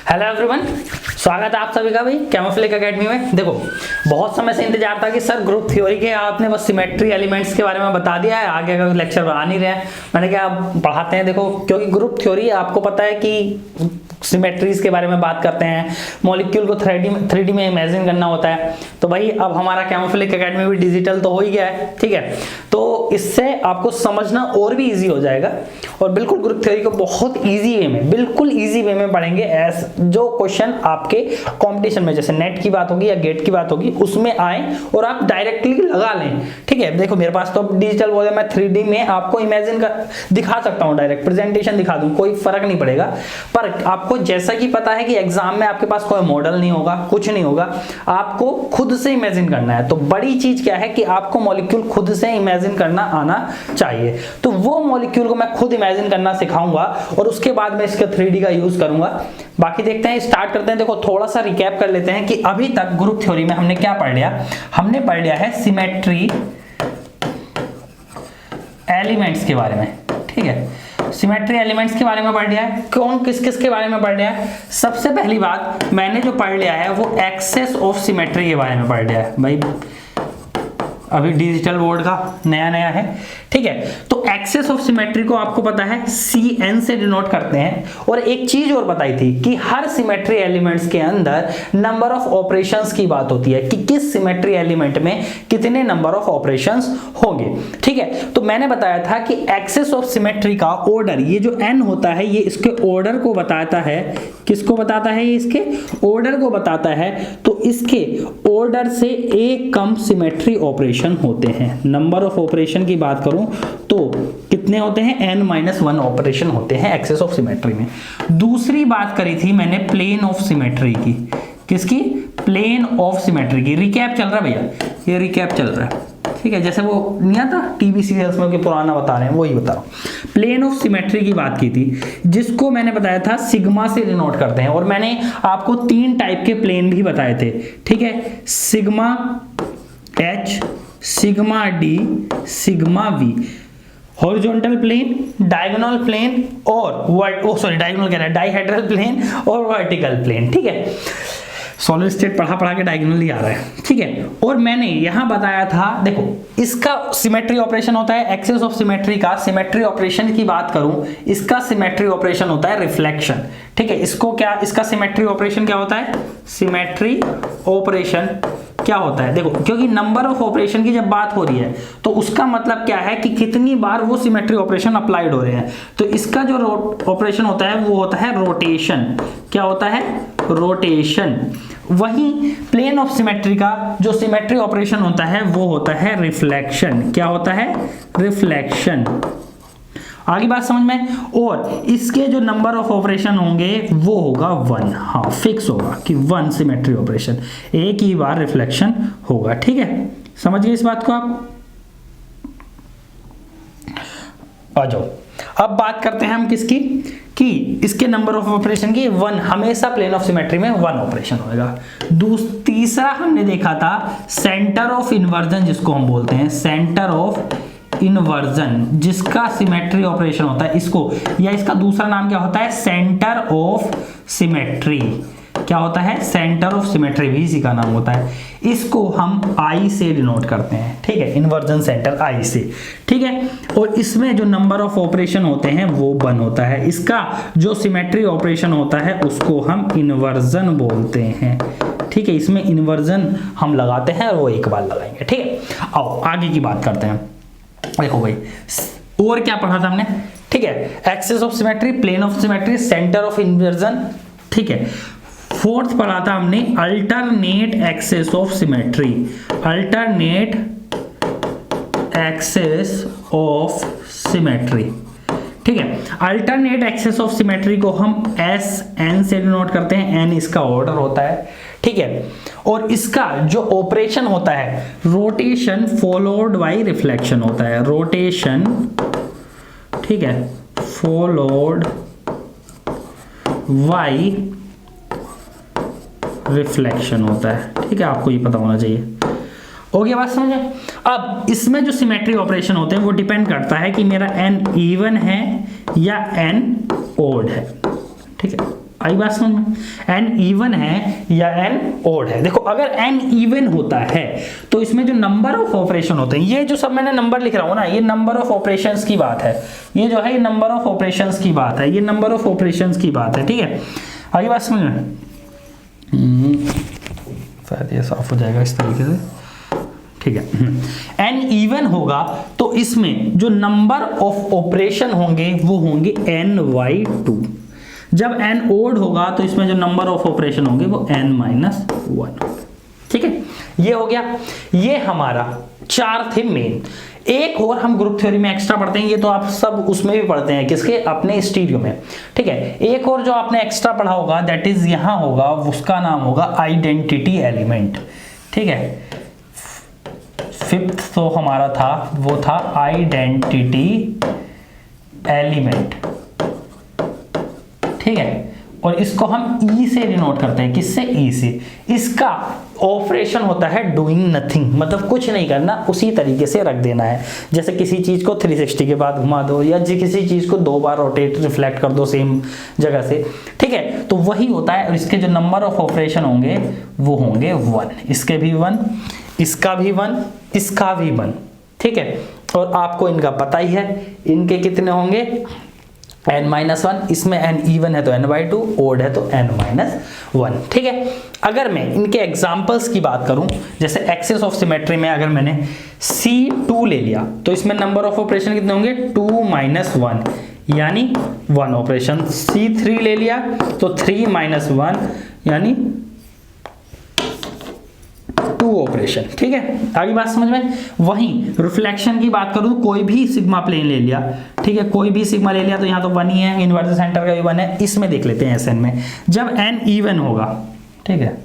Hello everyone, स्वागत है आप सभी का भाई केमोफ्लिक एकेडमी में। देखो, बहुत समय से इंतजार था कि सर ग्रुप थ्योरी के आपने बस सिमेट्री एलिमेंट्स के बारे में बता दिया है, आगे का लेक्चर बना नहीं रहे हैं। मैंने कहा आप पढ़ाते हैं। देखो, क्योंकि ग्रुप थ्योरी आपको पता है कि सिमेट्रीज के बारे में बात करते हैं, मॉलिक्यूल को 3D में इमेजिन करना होता है। तो भाई अब हमारा केमोफ्लिक एकेडमी भी डिजिटल तो हो ही गया है, ठीक है। तो इससे आपको समझना और भी इजी हो जाएगा और बिल्कुल ग्रुप थ्योरी को बहुत इजी वे में, बिल्कुल इजी वे में पढ़ेंगे। जो क्वेश्चन आपके कंपटीशन में, जैसे नेट की बात होगी या गेट की बात होगी, उसमें आए और आप डायरेक्टली लगा लें, ठीक है। देखो मेरे पास तो डिजिटल वो है, मैं 3D में आपको इमेजिन कर दिखा सकता हूँ, डायरेक्ट प्रेजेंटेशन दिखा दूँ, कोई फर्क नहीं पड़ेगा। पर आपको जैसा कि पता है कि एग्जाम में आपके पास कोई मॉडल नहीं होगा, कुछ नहीं होगा, आपको खुद से इमेजिन करना है। तो बड़ी चीज क्या है कि आपको मॉलिक्यूल खुद से इमेजिन करना आना चाहिए। तो वो मॉलिक्यूल को मैं खुद इमेजिन करना सिखाऊंगा और उसके बाद मैं इसका 3D का यूज करूंगा। बाकी देखते हैं, स्टार्ट करते हैं। देखो थोड़ा सा रिकैप कर लेते हैं कि अभी तक ग्रुप थ्योरी में हमने क्या पढ़ लिया। हमने पढ़ लिया है सिमेट्री एलिमेंट्स के बारे में, ठीक है। सिमेट्री एलिमेंट्स के बारे में पढ़ लिया है। कौन किस किस के बारे में पढ़ लिया है? सबसे पहली बात मैंने जो पढ़ लिया है वो एक्सेस ऑफ सिमेट्री के बारे में पढ़ लिया है। भाई अभी डिजिटल बोर्ड का नया नया है, ठीक है। तो एक्सेस ऑफ सिमेट्री को आपको पता है CN से डिनोट करते हैं। और एक चीज और बताई थी कि हर सिमेट्री एलिमेंट्स के अंदर नंबर ऑफ ऑपरेशंस की बात होती है कि किस सिमेट्री एलिमेंट में कितने नंबर ऑफ ऑपरेशंस होंगे, ठीक है। तो मैंने बताया था कि एक्सेस ऑफ सिमेट्री का ऑर्डर, ये जो N होता है, ये इसके ऑर्डर को बताता है। किसको बताता है? ये इसके ऑर्डर को बताता है। तो इसके ऑर्डर से एक कम सिमेट्री ऑपरेशन होते हैं। नंबर ऑफ ऑपरेशन की बात करूं तो कितने होते हैं? N-1 ऑपरेशन होते हैं एक्सेस ऑफ सिमेट्री में। दूसरी बात करी थी मैंने प्लेन ऑफ सिमेट्री की। किसकी? प्लेन ऑफ सिमेट्री की। रिकैप चल रहा है भैया, ये रिकैप चल रहा है, ठीक है। जैसे वो नहीं आता टीवी सीरियल्स में कि पुराना बता रहे हैं, वही बता रहा हूं। प्लेन ऑफ सिमेट्री की बात की थी, जिसको मैंने बताया था सिग्मा से डिनोट करते हैं। और मैंने आपको 3 टाइप के प्लेन भी बताए थे, ठीक है। Sigma H, sigma D, sigma V। Horizontal plane, diagonal plane और डायगोनल कह रहा है, डाइहेड्रल प्लेन और वर्टिकल प्लेन, ठीक है। सॉलिड स्टेट पढ़ा के डायगोनल ही आ रहा है, ठीक है। और मैंने यहां बताया था, देखो इसका सिमेट्री ऑपरेशन होता है एक्सेस ऑफ सिमेट्री का। सिमेट्री ऑपरेशन की बात करूं, इसका सिमेट्री ऑपरेशन होता है रिफ्लेक्शन, ठीक है। इसको क्या, इसका सिमेट्री ऑपरेशन क्या होता है? सिमेट्री ऑपरेशन क्या होता है? देखो, क्योंकि नंबर ऑफ ऑपरेशन की जब बात हो रही है तो उसका मतलब क्या है कि कितनी बार वो सिमेट्री ऑपरेशन अप्लाइड हो रहे हैं। तो इसका जो ऑपरेशन होता है वो होता है रोटेशन। क्या होता है? रोटेशन। वहीं प्लेन ऑफ सिमेट्री का जो सिमेट्री ऑपरेशन होता है वो होता है रिफ्लेक्शन। क्या होता है? रिफ्लेक्शन। आगे बात समझ में? और इसके जो नंबर ऑफ ऑपरेशन होंगे वो होगा 1। हाँ, फिक्स होगा कि 1 सिमेट्री ऑपरेशन, एक ही बार रिफ्लेक्शन होगा, ठीक है। समझ गए इस बात को आप? आ जाओ, अब बात करते हैं हम किसकी, कि इसके नंबर ऑफ ऑपरेशन की 1। हमेशा प्लेन ऑफ सिमेट्री में 1 ऑपरेशन होगा। तीसरा हमने देखा था सेंटर ऑफ इन्वर्जन, जिसको हम बोलते हैं सेंटर ऑफ इन्वर्जन, जिसका सिमेट्री ऑपरेशन होता है इसको, या इसका दूसरा नाम क्या होता है? Centre of symmetry. क्या होता है? सेंटर ऑफ सिमेट्री भी इसी का नाम होता है। इसको हम I से डिनोट करते हैं, ठीक है। इन्वर्जन सेंटर I से, ठीक है। और इसमें जो नंबर ऑफ ऑपरेशन होते हैं वो 1 होता है। इसका जो सिमेट्री ऑपरेशन होता है उसको हम इन्वर्जन बोलते हैं, ठीक है। इसमें इन्वर्जन हम लगाते हैं और वो एक बार लगाएंगे, ठीक है। आओ आगे की बात करते हैं। देखो भाई, और क्या पढ़ा था हमने, ठीक है। Axis of symmetry, plane of symmetry, centre of inversion, ठीक है। फोर्थ पढ़ा था हमने alternate axis of symmetry. Alternate axis of symmetry, ठीक है। अल्टरनेट एक्सेस ऑफ सिमेट्री को हम SN से डिनोट करते हैं। N इसका ऑर्डर होता है, ठीक है। और इसका जो ऑपरेशन होता है रोटेशन फॉलोड बाय रिफ्लेक्शन होता है। रोटेशन, ठीक है, फॉलोड बाय रिफ्लेक्शन होता है, ठीक है। आपको ये पता होना चाहिए। ओके, बात समझे? अब इसमें जो सिमेट्री ऑपरेशन होते हैं वो डिपेंड करता है कि मेरा N इवन है या N ओड है, ठीक है। आई बात समझ में? n इवन है या n ओड है। देखो अगर n इवन होता है तो इसमें जो नंबर ऑफ ऑपरेशन होते हैं, ये जो सब मैंने नंबर लिख रहा हूं ना, ये नंबर ऑफ ऑपरेशंस की बात है, ये जो है ये नंबर ऑफ ऑपरेशंस की बात है, ये नंबर ऑफ ऑपरेशंस की बात है, ठीक है। आगे बात समझ में? शायद ये साफ हो जाएगा इस तरीके से, ठीक है। n इवन होगा तो इसमें जो नंबर ऑफ ऑपरेशन होंगे वो होंगे n/2। जब n ओड होगा तो इसमें जो नंबर ऑफ ऑपरेशन होंगे वो n-1, ठीक है। ये हो गया, ये हमारा 4 थे मेन। एक और हम ग्रुप थ्योरी में एक्स्ट्रा पढ़ते हैं, ये तो आप सब उसमें भी पढ़ते हैं, किसके? अपने स्टीरियो में, ठीक है। एक और जो आपने एक्स्ट्रा पढ़ा होगा दैट इज यहां होगा, उसका नाम होगा आइडेंटिटी एलिमेंट, ठीक है। 5th तो हमारा था, वो था आइडेंटिटी एलिमेंट, ठीक है। और इसको हम ई से डिनोट करते हैं, किससे? ई से। इसका ऑपरेशन होता है डूइंग नथिंग, मतलब कुछ नहीं करना, उसी तरीके से रख देना है। जैसे किसी चीज को 360 के बाद घुमा दो, या किसी चीज को 2 बार रोटेट रिफ्लेक्ट कर दो सेम जगह से, ठीक है। तो वही होता है। और इसके जो नंबर ऑफ ऑपरेशन होंगे वो होंगे 1, इसके भी 1, इसका भी 1, इसका भी 1, ठीक है। और आपको इनका पता ही है, इनके कितने होंगे? n-1, इसमें n इवन है तो n/2, ओड है तो n-1, ठीक है। अगर मैं इनके एग्जांपल्स की बात करूं, जैसे एक्सेस ऑफ सिमेट्री में अगर मैंने C2 ले लिया तो इसमें नंबर ऑफ ऑपरेशन कितने होंगे? 2-1, यानी 1 ऑपरेशन। C3 ले लिया तो 3-1 यानी 2 ऑपरेशन, ठीक है। आगे बात समझ में? वहीं रिफ्लेक्शन की बात करूं, कोई भी सिग्मा प्लेन ले लिया, ठीक है, कोई भी सिग्मा ले लिया तो यहाँ तो 1 ही है, इनवर्स सेंटर का भी 1 है। इसमें देख लेते हैं Sn में, जब n इवन होगा, ठीक है,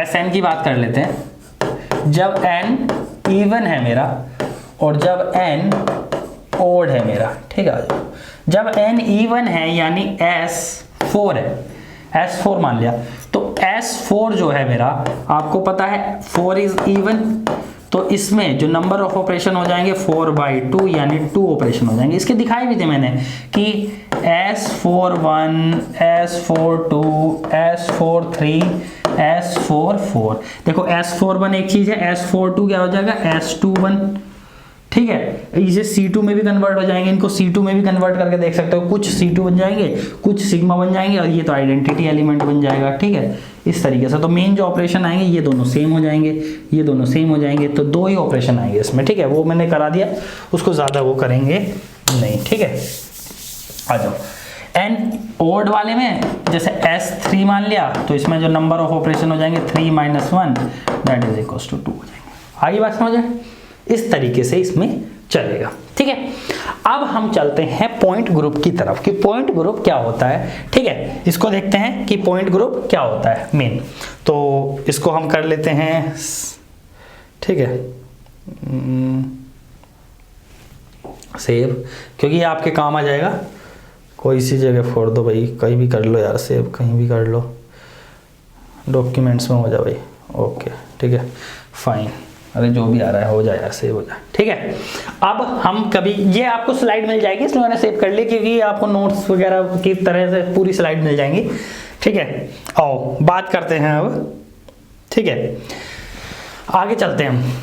Sn की बात कर लेते हैं। जब n इवन है मेरा और जब n ओड है मेरा, ठीक है। जब n इवन है यानी S4 है, S4 मान लिया तो S4 जो है मेरा, आपको पता है 4 इज इवन, तो इसमें जो नंबर ऑफ ऑपरेशन हो जाएंगे 4/2 यानी 2 ऑपरेशन हो जाएंगे। इसके दिखाए भी थे मैंने कि S41, S42, S43, S44। देखो S41 एक चीज है, S42 क्या हो जाएगा? S21, ठीक है। इसे C2 में भी कन्वर्ट हो जाएंगे, इनको C2 में भी कन्वर्ट करके देख सकते हो, कुछ C2 बन जाएंगे, कुछ सिग्मा बन जाएंगे, और ये तो आइडेंटिटी एलिमेंट बन जाएगा, ठीक है। इस तरीके से तो मेन जो ऑपरेशन आएंगे ये दोनों सेम हो जाएंगे, ये दोनों सेम हो जाएंगे, तो 2 ही ऑपरेशन आएंगे इसमें, ठीक है। वो मैंने करा दिया, उसको ज्यादा वो करेंगे नहीं, ठीक है। आ जाओ n ओड वाले में, जैसे S3 मान लिया तो इसमें जो नंबर ऑफ ऑपरेशन हो जाएंगे 3-1 दैट इज इक्वल टू 2 हो जाएंगे। आगे बात समझ में? इस तरीके से इसमें चलेगा, ठीक है। अब हम चलते हैं पॉइंट ग्रुप की तरफ कि पॉइंट ग्रुप क्या होता है, ठीक है। इसको देखते हैं कि पॉइंट ग्रुप क्या होता है मेन। तो इसको हम कर लेते हैं, ठीक है, सेव, क्योंकि ये आपके काम आ जाएगा। कोई सी जगह फोड़ दो भाई, कहीं भी कर लो यार, सेव कहीं भी कर लो, डॉक्यूमेंट्स में हो जाए भाई, ओके, ठीक है, फाइन। अरे जो भी आ रहा है हो जाए यार, सेव हो जाए, ठीक है। अब हम कभी, ये आपको स्लाइड मिल जाएगी, इसलिए मैंने सेव कर ली, क्योंकि आपको नोट्स वगैरह की तरह से पूरी स्लाइड मिल जाएंगी, ठीक है। आओ बात करते हैं अब, ठीक है। आगे चलते हैं, हम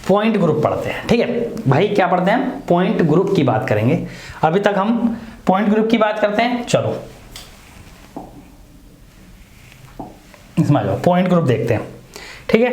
पॉइंट ग्रुप पढ़ते हैं, ठीक है भाई। क्या पढ़ते हैं? पॉइंट ग्रुप की बात करेंगे। अभी तक हम पॉइंट ग्रुप की बात करते हैं, चलो इसमें आ जाओ, पॉइंट ग्रुप देखते हैं, ठीक है।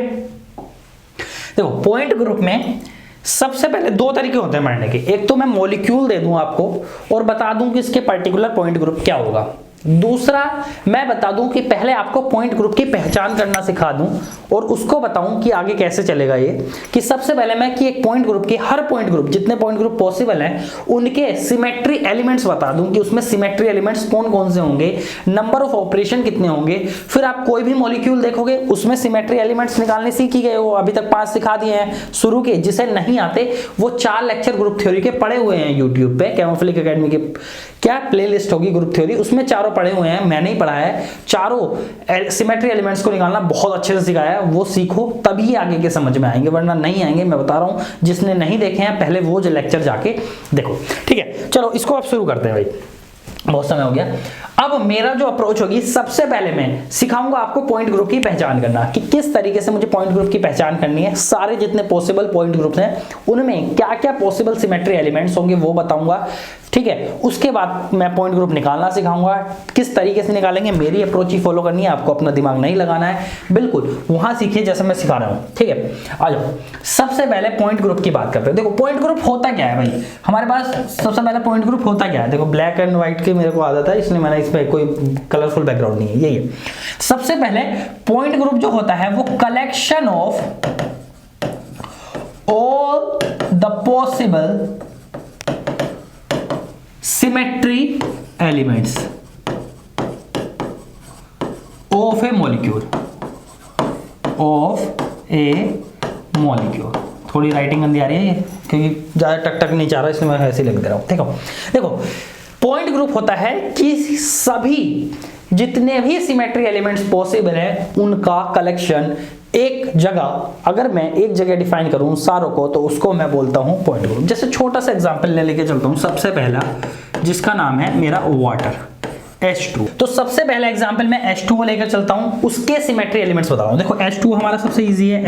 देखो पॉइंट ग्रुप में सबसे पहले 2 तरीके होते हैं पढ़ने के। एक तो मैं मॉलिक्यूल दे दूं आपको और बता दूं कि इसके पर्टिकुलर पॉइंट ग्रुप क्या होगा। दूसरा मैं बता दूं कि पहले आपको पॉइंट ग्रुप की पहचान करना सिखा दूं और उसको बताऊं कि आगे कैसे चलेगा ये। कि सबसे पहले मैं कि एक पॉइंट ग्रुप की, हर पॉइंट ग्रुप, जितने पॉइंट ग्रुप पॉसिबल हैं उनके सिमेट्री एलिमेंट्स बता दूं कि उसमें सिमेट्री एलिमेंट्स कौन कौन से होंगे, नंबर ऑफ ऑपरेशन कितने होंगे। फिर आप कोई भी मॉलिक्यूल देखोगे उसमें सिमेट्री एलिमेंट्स निकालने सीख ही गए हो, अभी तक 5 सिखा दिए हैं शुरू के। जिसे नहीं आते वो 4 लेक्चर ग्रुप थ्योरी के पड़े हुए हैं यूट्यूब पे, कैमोफ्लिक एकेडमी के क्या प्लेलिस्ट होगी ग्रुप थ्योरी, उसमें 4 चारों पढ़े हुए हैं, मैंने ही पढ़ा है, चारों सिमेट्री एलिमेंट्स को निकालना बहुत अच्छे से सिखाया है, वो सीखो तभी आगे के समझ में आएंगे, वरना नहीं आएंगे। मैं बता रहा हूं, जिसने नहीं देखे हैं पहले वो जो लेक्चर जाके देखो, ठीक है। चलो इसको अब शुरू करते हैं भाई, बहुत समय हो गया। अब मेरा जो अप्रोच होगी, सबसे पहले मैं सिखाऊंगा आपको पॉइंट ग्रुप की पहचान करना, कि किस तरीके से मुझे पॉइंट ग्रुप की पहचान करनी है। सारे जितने पॉसिबल पॉइंट ग्रुप्स हैं उनमें क्या क्या पॉसिबल सिमेट्री एलिमेंट्स होंगे वो बताऊंगा, ठीक है। उसके बाद मैं पॉइंट ग्रुप निकालना सिखाऊंगा, किस तरीके से निकालेंगे, मेरी अप्रोच ही फॉलो करनी है, आपको अपना दिमाग नहीं लगाना है, बिल्कुल वहां सीखिए जैसे मैं सिखा रहा हूं, ठीक है। आ जाओ, सबसे पहले पॉइंट ग्रुप की बात करते हैं। देखो पॉइंट ग्रुप होता क्या है भाई, हमारे पास सबसे पहले पॉइंट ग्रुप होता क्या है। देखो ब्लैक एंड व्हाइट की मेरे को आदत है, इसलिए मैंने इस पे कोई कलरफुल बैकग्राउंड नहीं है, यही है। सबसे पहले पॉइंट ग्रुप जो होता है वो collection of all the possible symmetry elements of A molecule, थोड़ी राइटिंग गंदी आ रही है ये, क्योंकि ज्यादा टक टक नहीं चाह रहा, इसलिए मैं ऐसे लिख दे रहा हूं। देखो पॉइंट ग्रुप होता है कि सभी जितने भी सिमेट्री एलिमेंट्स पॉसिबल है उनका कलेक्शन एक जगह, अगर मैं एक जगह डिफाइन करूं सारों को, तो उसको मैं बोलता हूं पॉइंट ग्रुप। जैसे छोटा सा एग्जांपल लेके चलता हूं, सबसे पहला जिसका नाम है मेरा वाटर H2। तो सबसे पहला एग्जांपल मैं H2O लेकर चलता हूं, उसके सिमेट्री एलिमेंट्स बता रहा हूं। देखो H2O हमारा सबसे इजी है,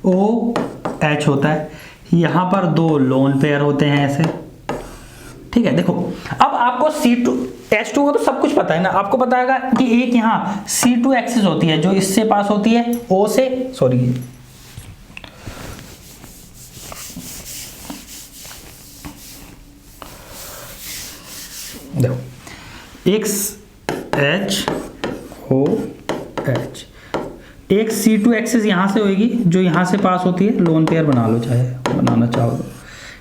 HOH होता है, यहां पर दो लोन पेयर होते हैं ऐसे, ठीक है। देखो अब आपको H2 का तो सब कुछ पता है ना, आपको पता है कि एक यहाँ C2 एक्सिस होती है जो इससे पास होती है, O से, सॉरी देखो एक HOH, एक C2 एक्सिस यहां से होगी जो यहां से पास होती है, लोन पेयर बना लो चाहे बनाना चाहो,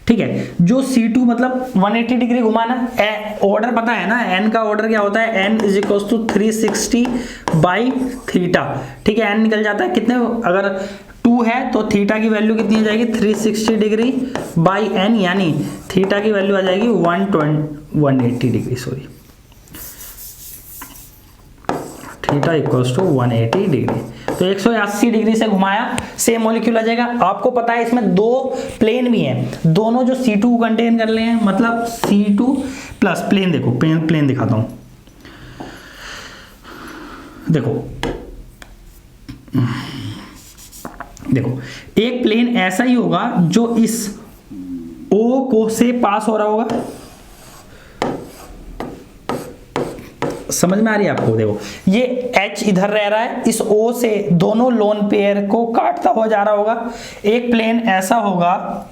ठीक है। जो C2 मतलब 180 डिग्री घुमाना, ऑर्डर पता है ना, n का ऑर्डर क्या होता है, n = 360/θ, ठीक है। n निकल जाता है कितने, अगर 2 है तो थीटा की वैल्यू कितनी आ जाएगी, 360 डिग्री बाई n, यानी थीटा की वैल्यू आ जाएगी 180 डिग्री, सॉरी, थीटा = 180 डिग्री। तो 180 डिग्री से घुमाया, सेम मॉलिक्यूल आ जाएगा। आपको पता है इसमें दो प्लेन भी हैं, दोनों जो C2 कंटेन कर रहे हैं, मतलब C2 प्लस प्लेन, देखो प्लेन दिखाता हूं, देखो एक प्लेन ऐसा ही होगा जो इस O को से पास हो रहा होगा, समझ में आ रही है आपको। देखो ये H इधर रह रहा है, इस O से दोनों लोन पेयर को काटता हुआ जा रहा होगा। एक प्लेन ऐसा होगा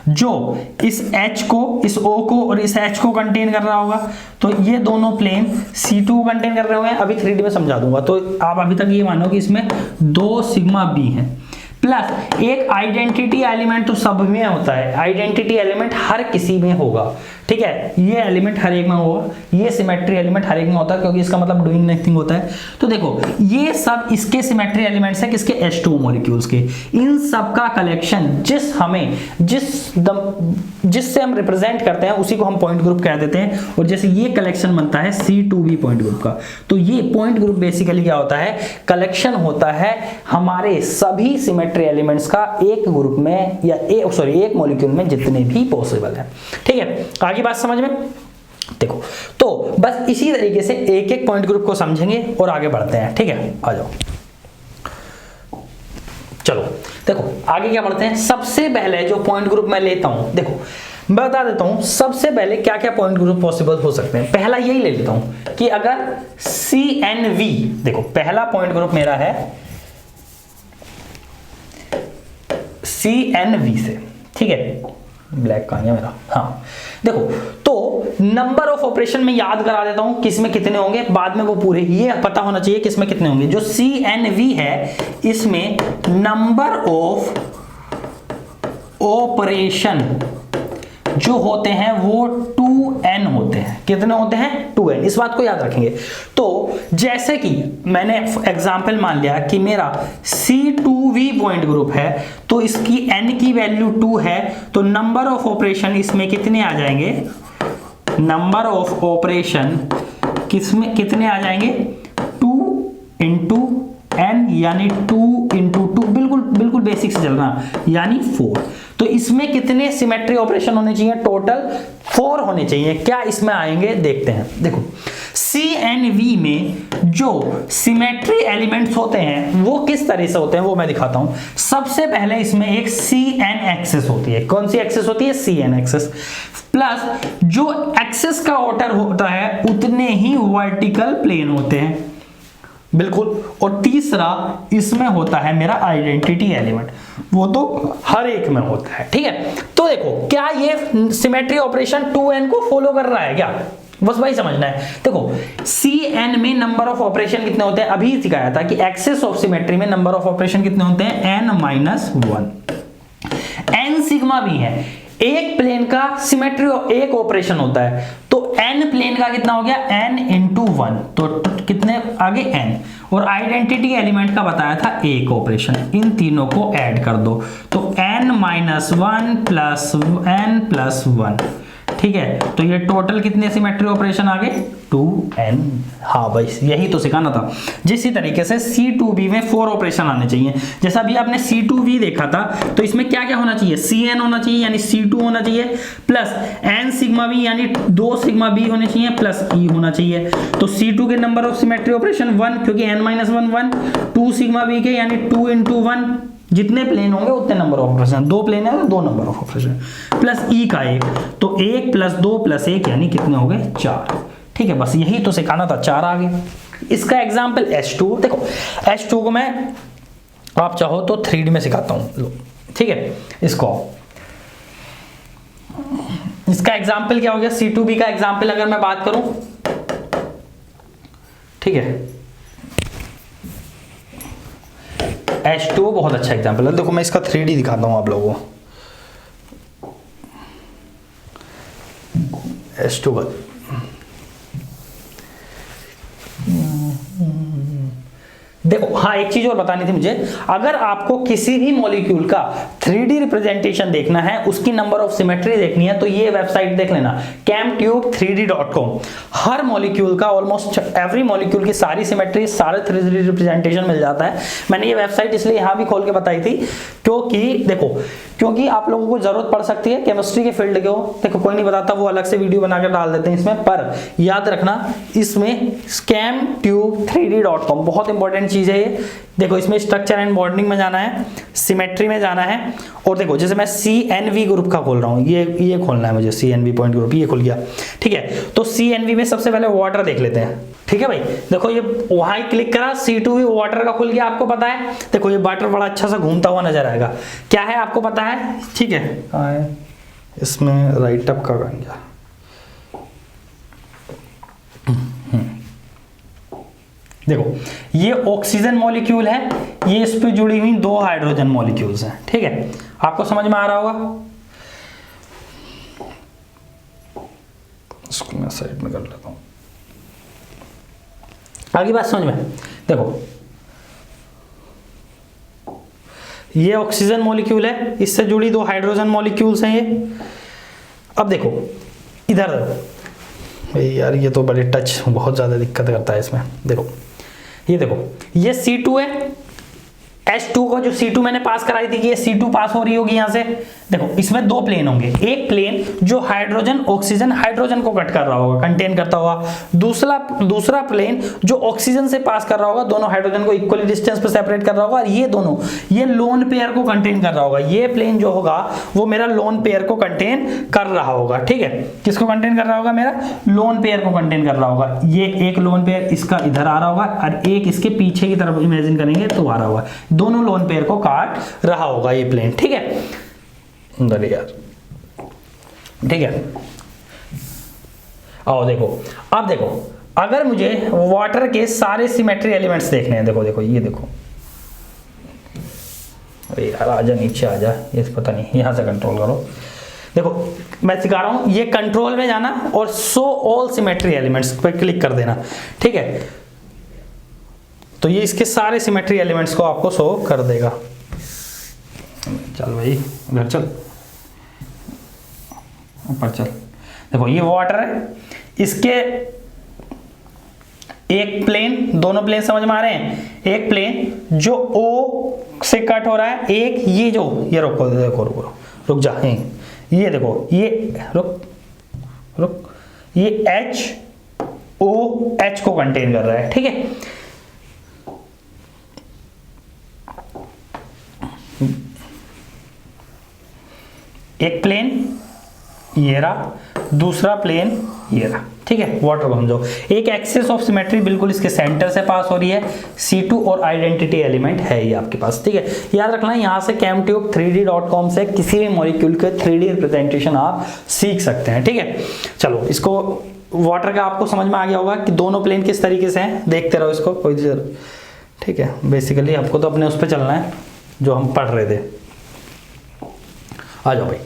जो इस H को, इस O को और इस H को कंटेन कर रहा होगा। तो ये दोनों प्लेन C2 कंटेन कर रहे होंगे, अभी 3D में समझा दूंगा। तो आप अभी तक ये मानो कि इसमें 2 सिग्मा B है, प्लस एक आइडेंटिटी एलिमेंट तो सब में होता है, आइडेंटिटी एलिमेंट हर किसी में होगा, ठीक है। ये एलिमेंट हर एक में होगा, ये सिमेट्री एलिमेंट हर एक में होता है, क्योंकि इसका मतलब डूइंग नथिंग होता है। तो देखो ये सब इसके सिमेट्री एलिमेंट्स है, किसके, H2 मॉलिक्यूल्स के। इन सब का कलेक्शन जिससे हम रिप्रेजेंट करते हैं उसी को हम पॉइंट ग्रुप कह देते हैं। और जैसे ये कलेक्शन बनता है C2V पॉइंट ग्रुप का, तो ये पॉइंट ग्रुप बेसिकली क्या होता है, कलेक्शन होता है हमारे सभी सिमेट्री एलिमेंट्स का एक ग्रुप में, या एक मॉलिक्यूल में जितने भी पॉसिबल है, ठीक है। आगे बात समझ में, देखो तो बस इसी तरीके से एक एक पॉइंट ग्रुप को समझेंगे और आगे बढ़ते हैं, ठीक है। आ जाओ, चलो देखो आगे क्या बढ़ते हैं। सबसे पहले जो पॉइंट ग्रुप मैं लेता हूं, देखो मैं बता देता हूं सबसे पहले क्या क्या पॉइंट ग्रुप पॉसिबल हो सकते हैं। पहला यही ले लेता हूं कि अगर CNV, देखो पहला पॉइंट ग्रुप मेरा है CNV से, ठीक है। ब्लैक कहां है मेरा, हाँ देखो तो नंबर ऑफ ऑपरेशन में याद करा देता हूं किसमें कितने होंगे, बाद में वो पूरे ये पता होना चाहिए किसमें कितने होंगे। जो CNV है इसमें नंबर ऑफ ऑपरेशन जो होते हैं वो 2n होते हैं। कितने होते हैं, 2n, इस बात को याद रखेंगे। तो जैसे कि मैंने एग्जांपल मान लिया कि मेरा C2V पॉइंट ग्रुप है, तो इसकी n की वैल्यू 2 है, तो नंबर ऑफ ऑपरेशन इसमें कितने आ जाएंगे, नंबर ऑफ ऑपरेशन किसमें कितने आ जाएंगे, 2 इंटू n, यानी 2 इंटू 2, बिल्कुल बेसिक से चल रहा, यानी 4। तो इसमें कितने सिमेट्री ऑपरेशन होने चाहिए, टोटल 4 होने चाहिए। क्या इसमें आएंगे देखते हैं। देखो CNV में जो सिमेट्री एलिमेंट्स होते हैं वो किस तरह से होते हैं वो मैं दिखाता हूं। सबसे पहले इसमें एक CN एक्सेस होती है। कौन सी एक्सेस होती है, CN एक्सेस, प्लस जो एक्सेस का ऑर्डर होता है उतने ही वर्टिकल प्लेन होते हैं, बिल्कुल। और तीसरा इसमें होता है मेरा आइडेंटिटी एलिमेंट, वो तो हर एक में होता है, ठीक है। तो देखो क्या ये सिमेट्री ऑपरेशन 2n को फॉलो कर रहा है क्या, बस वही समझना है। देखो CN में नंबर ऑफ ऑपरेशन कितने होते हैं, अभी सिखाया था कि एक्सेस ऑफ सिमेट्री में नंबर ऑफ ऑपरेशन कितने होते हैं, n-1। n सिग्मा भी है, एक प्लेन का सिमेट्री एक ऑपरेशन होता है, तो n प्लेन का कितना हो गया, n इंटू 1, तो कितने आगे n। और आइडेंटिटी एलिमेंट का बताया था एक ऑपरेशन, इन तीनों को ऐड कर दो तो n-1 प्लस n+1, ठीक है। तो ये टोटल कितने सिमेट्री ऑपरेशन आ गए, 2n। हाँ भाई यही तो सिखाना था। जिस तरीके से C2V में 4 ऑपरेशन आने चाहिए, जैसा अभी आपने C2V देखा था, तो इसमें क्या क्या होना चाहिए, CN होना चाहिए यानी C2 होना चाहिए, प्लस n सिग्मा V यानी 2 सिग्मा B होने चाहिए, प्लस E होना चाहिए। तो C2 के नंबर ऑफ सिमेट्री ऑपरेशन 1, क्योंकि n-1 1, 2 सिग्मा B के यानी 2 इंटू 1, जितने प्लेन होंगे उतने नंबर ऑफ ऑपरेशन, 2 प्लेन है तो 2 number of operation, plus E का 1, तो 1 + 2 + 1 यानी कितने हो गए, 4, ठीक है। बस यही तो सिखाना था, 4 आ गए। इसका एग्जाम्पल H2, देखो H2 को मैं आप चाहो तो 3D में सिखाता हूं, ठीक है। इसका एग्जाम्पल क्या हो गया, C2B का एग्जाम्पल अगर मैं बात करूं, ठीक है। H2 बहुत अच्छा एग्जाम्पल है। देखो मैं इसका 3D दिखाता हूं आप लोगों को। H2 का देखो, हाँ एक चीज और बतानी थी मुझे, अगर आपको किसी भी मॉलिक्यूल का 3D रिप्रेजेंटेशन देखना है, उसकी नंबर ऑफ सिमेट्री देखनी है, तो ये वेबसाइट देख लेना, ChemTube3D.com। हर मॉलिक्यूल का, ऑलमोस्ट एवरी मॉलिक्यूल की सारी सिमेट्री, सारे 3D रिप्रेजेंटेशन मिल जाता है। मैंने ये वेबसाइट इसलिए यहाँ भी खोल के बताई थी क्योंकि आप लोगों को जरूरत पड़ सकती है केमिस्ट्री के फील्ड के हो। देखो कोई नहीं बताता, वो अलग से वीडियो बनाकर डाल देते हैं इसमें, पर याद रखना इसमें ChemTube3D.com बहुत इंपॉर्टेंट चीज है ये। देखो इसमें स्ट्रक्चर एंड बॉन्डिंग में जाना है, सिमेट्री में जाना है, और देखो जैसे मैं CNV ग्रुप का खोल रहा हूँ, ये खोलना है मुझे, CNV पॉइंट ग्रुप, ये खुल गया, ठीक है। तो CNV में सबसे पहले वाटर देख लेते हैं, ठीक है भाई। देखो ये वहां ही क्लिक करा, C2V वाटर का खुल गया, आपको पता है। देखो ये वाटर बड़ा अच्छा सा घूमता हुआ नजर आएगा, क्या है आपको पता है, ठीक है। कहाँ है, इसमें राइट अप का बन गया, देखो ये ऑक्सीजन मॉलिक्यूल है, ये इस पे जुड़ी हुई 2 हाइड्रोजन मॉलिक्यूल्स हैं, ठीक है। आपको समझ में आ रहा होगा। इसको मैं साइड में कर लेता हूं, आगे बात समझ में। देखो ये ऑक्सीजन मॉलिक्यूल है, इससे जुड़ी 2 हाइड्रोजन मॉलिक्यूल्स हैं ये। अब देखो इधर भाई यार, ये तो बड़े टच बहुत ज्यादा दिक्कत करता है इसमें। देखो ये C2 है, H2 को जो C2 मैंने पास कराई थी कि ये C2 पास हो रही होगी यहाँ से। देखो इसमें 2 प्लेन होंगे, एक प्लेन जो ऑक्सीजन हाइड्रोजन को कट कर रहा होगा, कंटेन करता होगा, दूसरा प्लेन जो ऑक्सीजन से पास कर रहा होगा, दोनों हाइड्रोजन को इक्वली डिस्टेंस पे सेपरेट कर रहा होगा, और ये लोन पेयर को कंटेन कर रहा होगा। ये प्लेन जो होगा वो मेरा लोन पेयर को कंटेन कर रहा होगा, ठीक है। किसको कंटेन कर रहा होगा, मेरा लोन पेयर को कंटेन कर रहा होगा। ये एक लोन पेयर इसका इधर आ रहा होगा, और एक इसके पीछे की तरफ इमेजिन करेंगे तो आ रहा होगा, दोनों लोन पेयर को काट रहा होगा ये प्लेन, ठीक है। यार ठीक है, आओ देखो, अब देखो अगर मुझे वाटर के सारे सिमेट्री एलिमेंट्स देखने हैं, देखो ये देखो, अरे यार आजा नीचे आजा, ये पता नहीं, यहां से कंट्रोल करो। देखो मैं सिखा रहा हूं, ये कंट्रोल में जाना और शो ऑल सिमेट्री एलिमेंट्स पे क्लिक कर देना, ठीक है। तो ये इसके सारे सिमेट्री एलिमेंट्स को आपको शो कर देगा। चल भाई उधर चल, ऊपर चल। देखो ये वाटर है, इसके एक प्लेन, दोनों प्लेन समझ में आ रहे हैं, एक प्लेन जो O से कट हो रहा है, एक ये जो ये रुको देखो रुको रुक जा, ये देखो ये रुक ये H को कंटेन कर रहा है, ठीक है। एक प्लेन ये रहा, दूसरा प्लेन ये रहा, ठीक है। वाटर को समझो, एक एक्सिस ऑफ सिमेट्री बिल्कुल इसके सेंटर से पास हो रही है, C2 और आइडेंटिटी एलिमेंट है ये आपके पास, ठीक है। याद रखना यहाँ से chemtube3d.com से किसी भी मॉलिक्यूल के 3D रिप्रेजेंटेशन आप सीख सकते हैं, ठीक है। चलो इसको वाटर का आपको समझ में आ गया होगा कि दोनों प्लेन किस तरीके से हैं, देखते रहो इसको, कोई ठीक है। बेसिकली आपको तो अपने उस पर चलना है जो हम पढ़ रहे थे। आ जाओ भाई,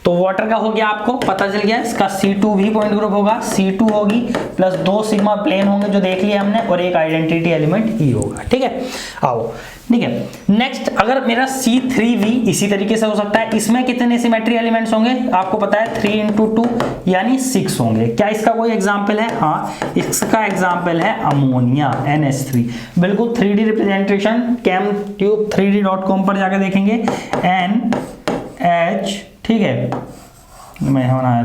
तो वाटर का हो गया, आपको पता चल गया, इसका C2 भी पॉइंट ग्रुप होगा, C2 होगी प्लस 2 सिग्मा प्लेन होंगे जो देख लिया हमने, और एक आइडेंटिटी एलिमेंट E होगा, ठीक है। आओ ठीक है, नेक्स्ट अगर मेरा C3V इसी तरीके से हो सकता है, इसमें कितने सिमेट्री एलिमेंट्स होंगे आपको पता है, 3 × 2 यानी 6 होंगे। क्या इसका कोई एग्जाम्पल है? हाँ, इसका एग्जाम्पल है अमोनिया NH3। बिल्कुल 3D रिप्रेजेंटेशन chemtube3d.com पर जाकर देखेंगे, NH, ठीक है, मैं होना है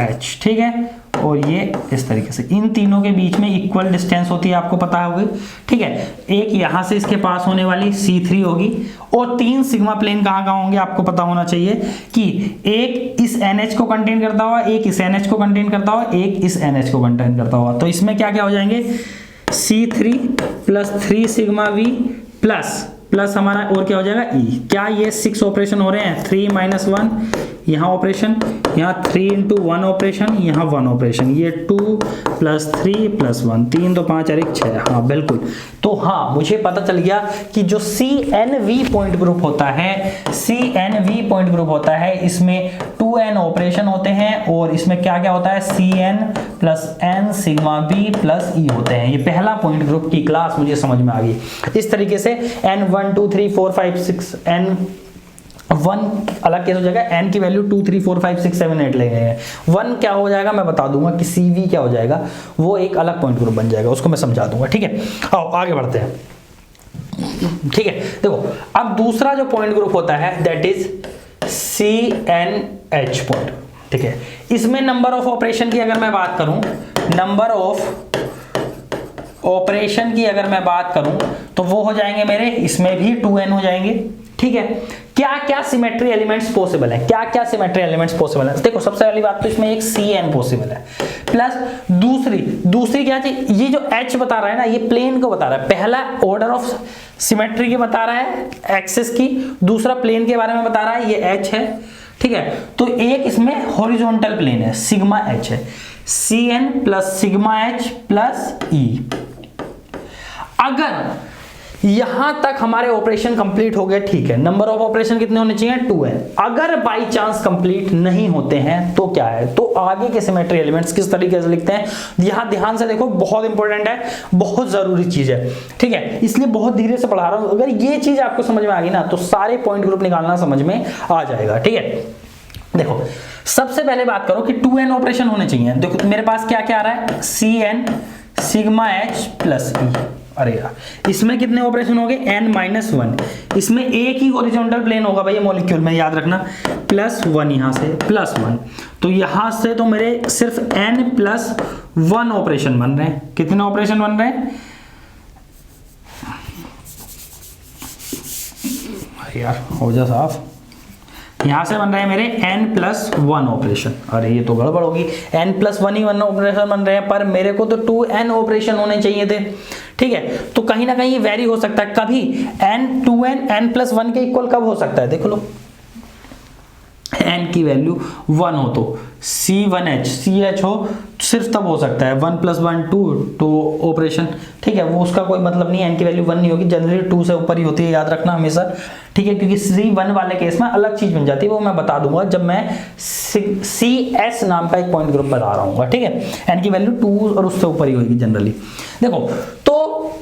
H, ठीक है, और ये इस तरीके से इन तीनों के बीच में इक्वल डिस्टेंस होती है, आपको पता होगी, ठीक है। एक यहां से इसके पास होने वाली C3 होगी, और 3 सिग्मा प्लेन कहाँ होंगे आपको पता होना चाहिए कि एक इस NH को कंटेन करता हुआ, एक इस NH को कंटेन करता हुआ, एक इस NH को कंटेन करता हुआ। तो इसमें क्या क्या हो जाएंगे, C3 plus 3 sigma V plus हमारा और क्या हो जाएगा E। क्या ये 6 ऑपरेशन हो रहे हैं, 3 - 1 यहाँ ऑपरेशन, यहाँ 3 × 1 ऑपरेशन, यहाँ 1 ऑपरेशन, ये 2 + 3 + 1, 3 2 5 और 1 6। हाँ बिल्कुल, तो हाँ मुझे पता चल गया कि जो CNV पॉइंट ग्रुप होता है, CNV पॉइंट ग्रुप होता है, इसमें 2n ऑपरेशन होते हैं, और इसमें क्या क्या होता है, CN + n sigma B + E होते हैं। ये पहला पॉइंट ग्रुप की क्लास मुझे समझ में आ गई। इस तरीके से n 1 2 3 4 5 6 n 1 अलग केस हो जाएगा, n की वैल्यू 2 3 4 5 6 7 8 ले गए हैं। 1 क्या हो जाएगा मैं बता दूंगा कि CV क्या हो जाएगा, वो एक अलग पॉइंट ग्रुप बन जाएगा, उसको मैं समझा दूंगा, ठीक है। आओ आगे बढ़ते हैं, ठीक है। देखो अब दूसरा जो पॉइंट ग्रुप होता है दैट इज CNH पॉइंट, ठीक है। इसमें नंबर ऑफ ऑपरेशन की अगर मैं बात करूं, नंबर ऑफ ऑपरेशन की अगर मैं बात करूं तो वो हो जाएंगे मेरे, इसमें भी 2n हो जाएंगे, ठीक है। क्या क्या सिमेट्री एलिमेंट्स पॉसिबल है, क्या क्या सिमेट्री एलिमेंट्स पॉसिबल है, देखो सबसे पहली बात तो इसमें एक CN पॉसिबल है, प्लस दूसरी क्या चीज, ये जो H बता रहा है ना, ये प्लेन को बता रहा है, पहला ऑर्डर ऑफ सिमेट्री की बता रहा है एक्सिस की, दूसरा प्लेन के बारे में बता रहा है, ये H है, ठीक है। तो एक इसमें हॉरिजॉन्टल प्लेन है, सिग्मा H है, CN + सिग्मा H + E। अगर यहां तक हमारे ऑपरेशन कंप्लीट हो गए, ठीक है, नंबर ऑफ ऑपरेशन कितने होने चाहिए, 2n। अगर बाई चांस कंप्लीट नहीं होते हैं तो क्या है, तो आगे के सिमेट्री एलिमेंट्स किस तरीके से लिखते हैं, यहां ध्यान से देखो, बहुत इंपॉर्टेंट है, बहुत जरूरी चीज है, ठीक है, इसलिए बहुत धीरे से पढ़ा रहा हूं। अगर ये चीज आपको समझ में आ गई ना तो सारे पॉइंट ग्रुप निकालना समझ में आ जाएगा, ठीक है। देखो सबसे पहले बात करो कि 2n ऑपरेशन होने चाहिए। देखो मेरे पास क्या क्या आ रहा है, CN सिग्मा H + E। अरे यार इसमें कितने ऑपरेशन हो गए, n - 1। इसमें एक ही हॉरिजॉन्टल प्लेन होगा भाई मॉलिक्यूल में, याद रखना, +1 यहां से +1, तो यहां से तो मेरे सिर्फ n + 1 ऑपरेशन बन रहे हैं। कितने ऑपरेशन बन रहे हैं, अरे यार हो जा साफ, यहां से बन रहे हैं मेरे n + 1 ऑपरेशन। अरे ये तो गड़बड़ होगी, n + 1 ही 1 ऑपरेशन बन रहे हैं, पर मेरे को तो 2n ऑपरेशन होने चाहिए थे, ठीक है। तो कहीं ना कहीं ये वेरी हो सकता है, कभी n 2n n + 1 के इक्वल कब हो सकता है, देख लो, n की वैल्यू 1 हो तो C1H CH हो सिर्फ तब हो सकता है, 1 + 1 2 ऑपरेशन, ठीक है, वो उसका कोई मतलब नहीं है, n की वैल्यू 1 नहीं होगी, जनरली 2 से ऊपर ही होती है, याद रखना हमेशा, ठीक है, क्योंकि C1 वाले केस में अलग चीज बन जाती है, वो मैं बता दूंगा जब मैं CS नाम का एक पॉइंट ग्रुप बता रहा हूँ, ठीक है। n की वैल्यू 2 और उससे ऊपर ही होगी जनरली। देखो तो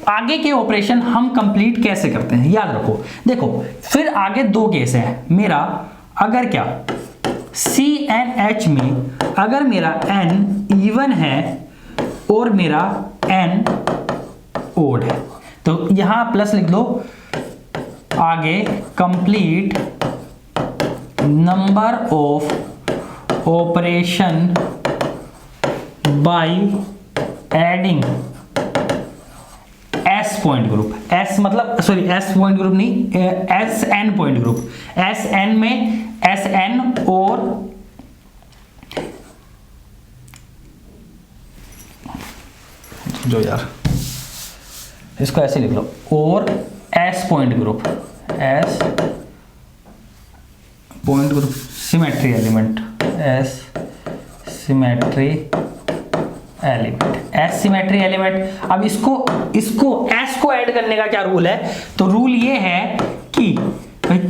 आगे के ऑपरेशन हम कंप्लीट कैसे करते हैं, याद रखो। देखो फिर आगे 2 केस हैं मेरा, अगर क्या CN SNH में अगर मेरा n इवन है और मेरा n ओड है, तो यहां प्लस लिख दो, आगे complete number of operation by adding S point group. S मतलब सॉरी एस पॉइंट ग्रुप नहीं, S N point group. S N में एस एन और जो यार इसको ऐसे लिख लो, और S point group, S point group symmetry element, S symmetry element, S symmetry element. अब इसको एस को ऐड करने का क्या रूल है? तो रूल ये है कि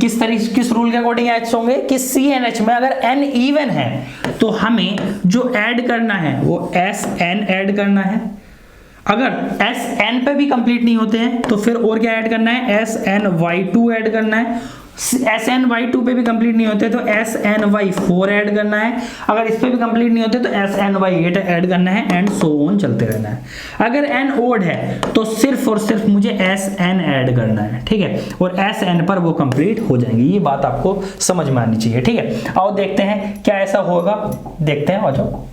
किस रूल के अकॉर्डिंग एच होंगे कि सी एन एच में अगर एन इवन है तो हमें जो ऐड करना है वो एस एन ऐड करना है। अगर एस एन पे भी कंप्लीट नहीं होते हैं तो फिर और क्या ऐड करना है? S N Y two add करना है। एस एन वाई टू पे भी कंप्लीट नहीं होते तो S N Y four add करना है। अगर इस पे भी कंप्लीट नहीं होते तो S N Y eight add करना है, एंड सो ऑन चलते रहना है। अगर एन ओड है तो सिर्फ और सिर्फ मुझे एस एन ऐड करना है, ठीक है, और एस एन पर वो कंप्लीट हो जाएंगे। ये बात आपको समझ में आनी चाहिए, ठीक है। आओ देखते हैं क्या ऐसा होगा, देखते हैं। आ जाओ,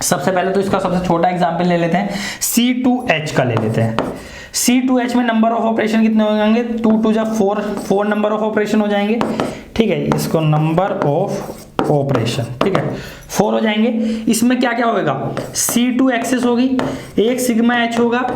सबसे पहले तो इसका सबसे छोटा एग्जाम्पल ले लेते हैं, C2H का ले लेते हैं। C2H में नंबर ऑफ ऑपरेशन कितने हो जाएंगे? 2 2 जा 4 नंबर ऑफ ऑपरेशन हो जाएंगे, ठीक है। इसको नंबर ऑफ ऑपरेशन, ठीक है, 4 हो जाएंगे। इसमें क्या क्या होगा? C2 एक्सेस होगी, एक सिग्मा H होगा,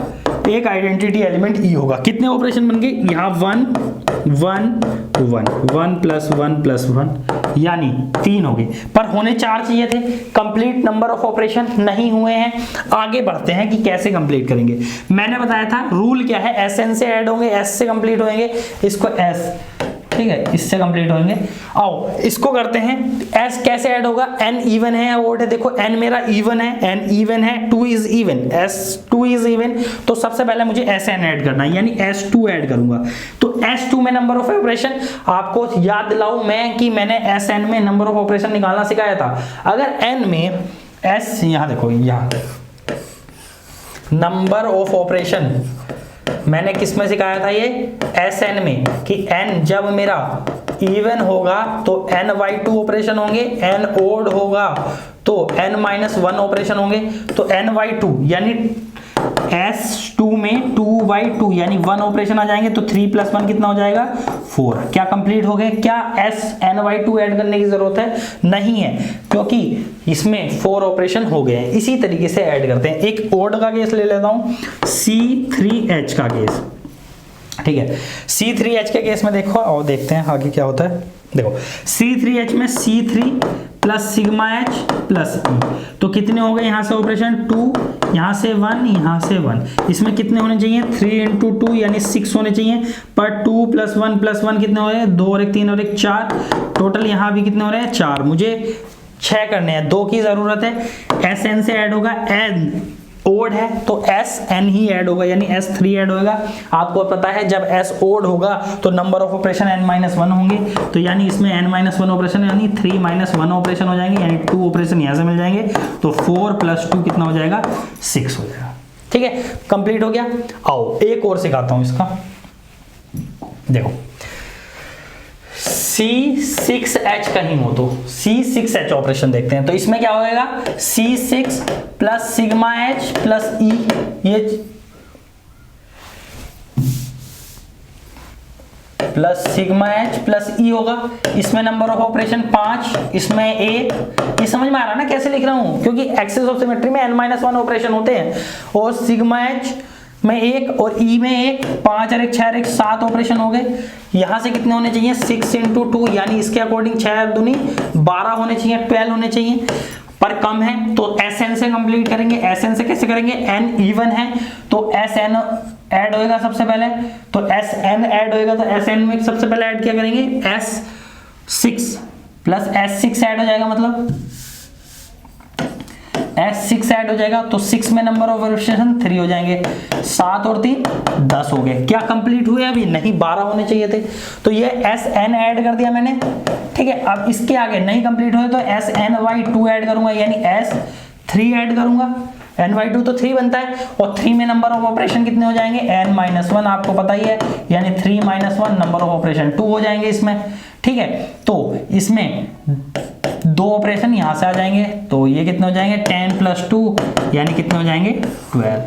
एक आइडेंटिटी एलिमेंट E होगा। कितने ऑपरेशन बन गए? यहाँ 1 1 1 1 प्लस 1 प्लस 1 यानी 3 हो गए, पर होने 4 चाहिए थे। कंप्लीट नंबर ऑफ ऑपरेशन नहीं हुए हैं। आगे बढ़ते हैं कि कैसे कंप्लीट करेंगे। मैंने बताया था रूल क्या है, एस एन से ऐड होंगे, एस से कंप्लीट होंगे, इसको एस, ठीक है, इससे कंप्लीट होंगे। आओ इसको करते हैं। एस कैसे ऐड होगा? एन इवन है या ओड है? देखो एन मेरा इवन है, एन इवन है, 2 is even, S 2 is even, तो सबसे पहले मुझे एस एन ऐड करना है, यानी S2 ऐड करूंगा। तो S2 में नंबर ऑफ ऑपरेशन, आपको याद दिलाऊं मैं कि मैंने एस एन में नंबर ऑफ ऑपरेशन निकालना सिखाया था। अगर एन में एस, यहां देखो, यहां नंबर ऑफ ऑपरेशन मैंने किस में सिखाया था? ये एस एन में, कि एन जब मेरा इवन होगा तो एन वाई टू ऑपरेशन होंगे, एन ओड होगा तो एन माइनस 1 ऑपरेशन होंगे। तो एन वाई टू यानी S2 में 2/2 यानी 1 ऑपरेशन आ जाएंगे, तो 3 + 1 कितना हो जाएगा? 4। क्या कंप्लीट हो गए? क्या SNY2 ऐड करने की जरूरत है? नहीं है, क्योंकि इसमें 4 ऑपरेशन हो गए हैं। इसी तरीके से ऐड करते हैं। एक ओड का केस ले लेता हूं, C3H का केस, ठीक है। C3H के केस में देखो, और देखते हैं आगे क्या होता है। देखो C3H में C3 plus sigma H plus E, तो कितने हो गए यहाँ से ऑपरेशन? 2, यहाँ से 1, यहाँ से 1। इसमें कितने होने चाहिए? 3 × 2 यानी 6 होने चाहिए, पर 2 + 1 + 1 कितने हो रहे हैं? 2 और 1 3 और 1 4। टोटल यहाँ भी कितने हो रहे हैं? 4। मुझे 6 करने हैं, 2 की जरूरत है। SN से ऐड होगा, N ओड है तो SN ही ऐड होगा, यानी S3 ऐड होगा। आपको पता है जब S ओड होगा तो नंबर ऑफ ऑपरेशन n-1 होंगे, तो यानी इसमें n-1 ऑपरेशन यानी 3 - 1 ऑपरेशन हो जाएंगे, यानी 2 ऑपरेशन यहां से मिल जाएंगे। तो 4 + 2 कितना हो जाएगा? 6 हो जाएगा, ठीक है। कंप्लीट हो गया। आओ एक और सिखाता हूं इसका। देखो C6H कहीं हो तो C6H ऑपरेशन देखते हैं। तो इसमें क्या होगा? C6 plus sigma H plus E, ये plus sigma H plus E होगा। इसमें नंबर ऑफ ऑपरेशन 5, इसमें 1। ये समझ में आ रहा ना कैसे लिख रहा हूं? क्योंकि एक्सेस ऑफ सिमेट्री में n-1 ऑपरेशन होते हैं, और सिग्मा H में 1 और E में 1, 5 और 1 6 और 1 7 ऑपरेशन हो गए। यहाँ से कितने होने चाहिए? 6 × 2 यानी इसके अकॉर्डिंग 6 दूनी 12 होने चाहिए, 12 होने चाहिए, पर कम है तो SN से कंप्लीट करेंगे। SN से कैसे करेंगे? N इवन है तो SN ऐड होएगा सबसे पहले, तो SN ऐड होएगा तो SN में सबसे पहले ऐड क्या करेंगे? S6 प्लस S6 ऐड हो जाएगा, मतलब S6 ऐड हो जाएगा तो 6 में नंबर ऑफ ऑपरेशन 3 हो जाएंगे, 7 और 3 10 हो गए। क्या कंप्लीट हुए? अभी नहीं, 12 होने चाहिए थे, तो ये SN ऐड कर दिया मैंने, ठीक है। अब इसके आगे नहीं कंप्लीट हुए तो SNY2 ऐड करूंगा, यानी S3 ऐड करूंगा, n/2 तो 3 बनता है, और 3 में नंबर ऑफ ऑपरेशन कितने हो जाएंगे? n-1, आपको पता ही है, यानी 3 - 1 नंबर ऑफ ऑपरेशन 2 हो जाएंगे इसमें, ठीक है। तो इसमें 2 ऑपरेशन यहां से आ जाएंगे, तो ये कितने हो जाएंगे? 10 + 2 यानी कितने हो जाएंगे? 12,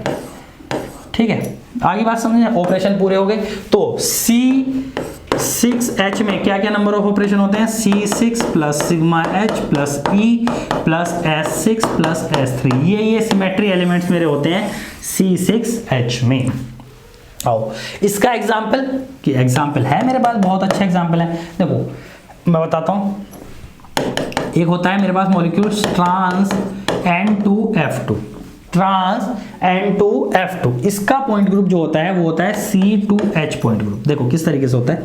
ठीक है। आगे बात समझे? ऑपरेशन पूरे हो गए। तो C6H में क्या क्या नंबर ऑफ ऑपरेशन होते हैं? C6 + σH + E + S6 + S3, ये सिमेट्री एलिमेंट्स मेरे होते हैं C6H में। आओ इसका एग्जाम्पल है मेरे पास, बहुत अच्छा एग्जाम्पल है। देखो मैं बताता हूं, एक होता है मेरे पास molecule trans N2F2, trans N2F2, इसका पॉइंट ग्रुप जो होता है वो होता है C2H पॉइंट ग्रुप। देखो किस तरीके से होता है,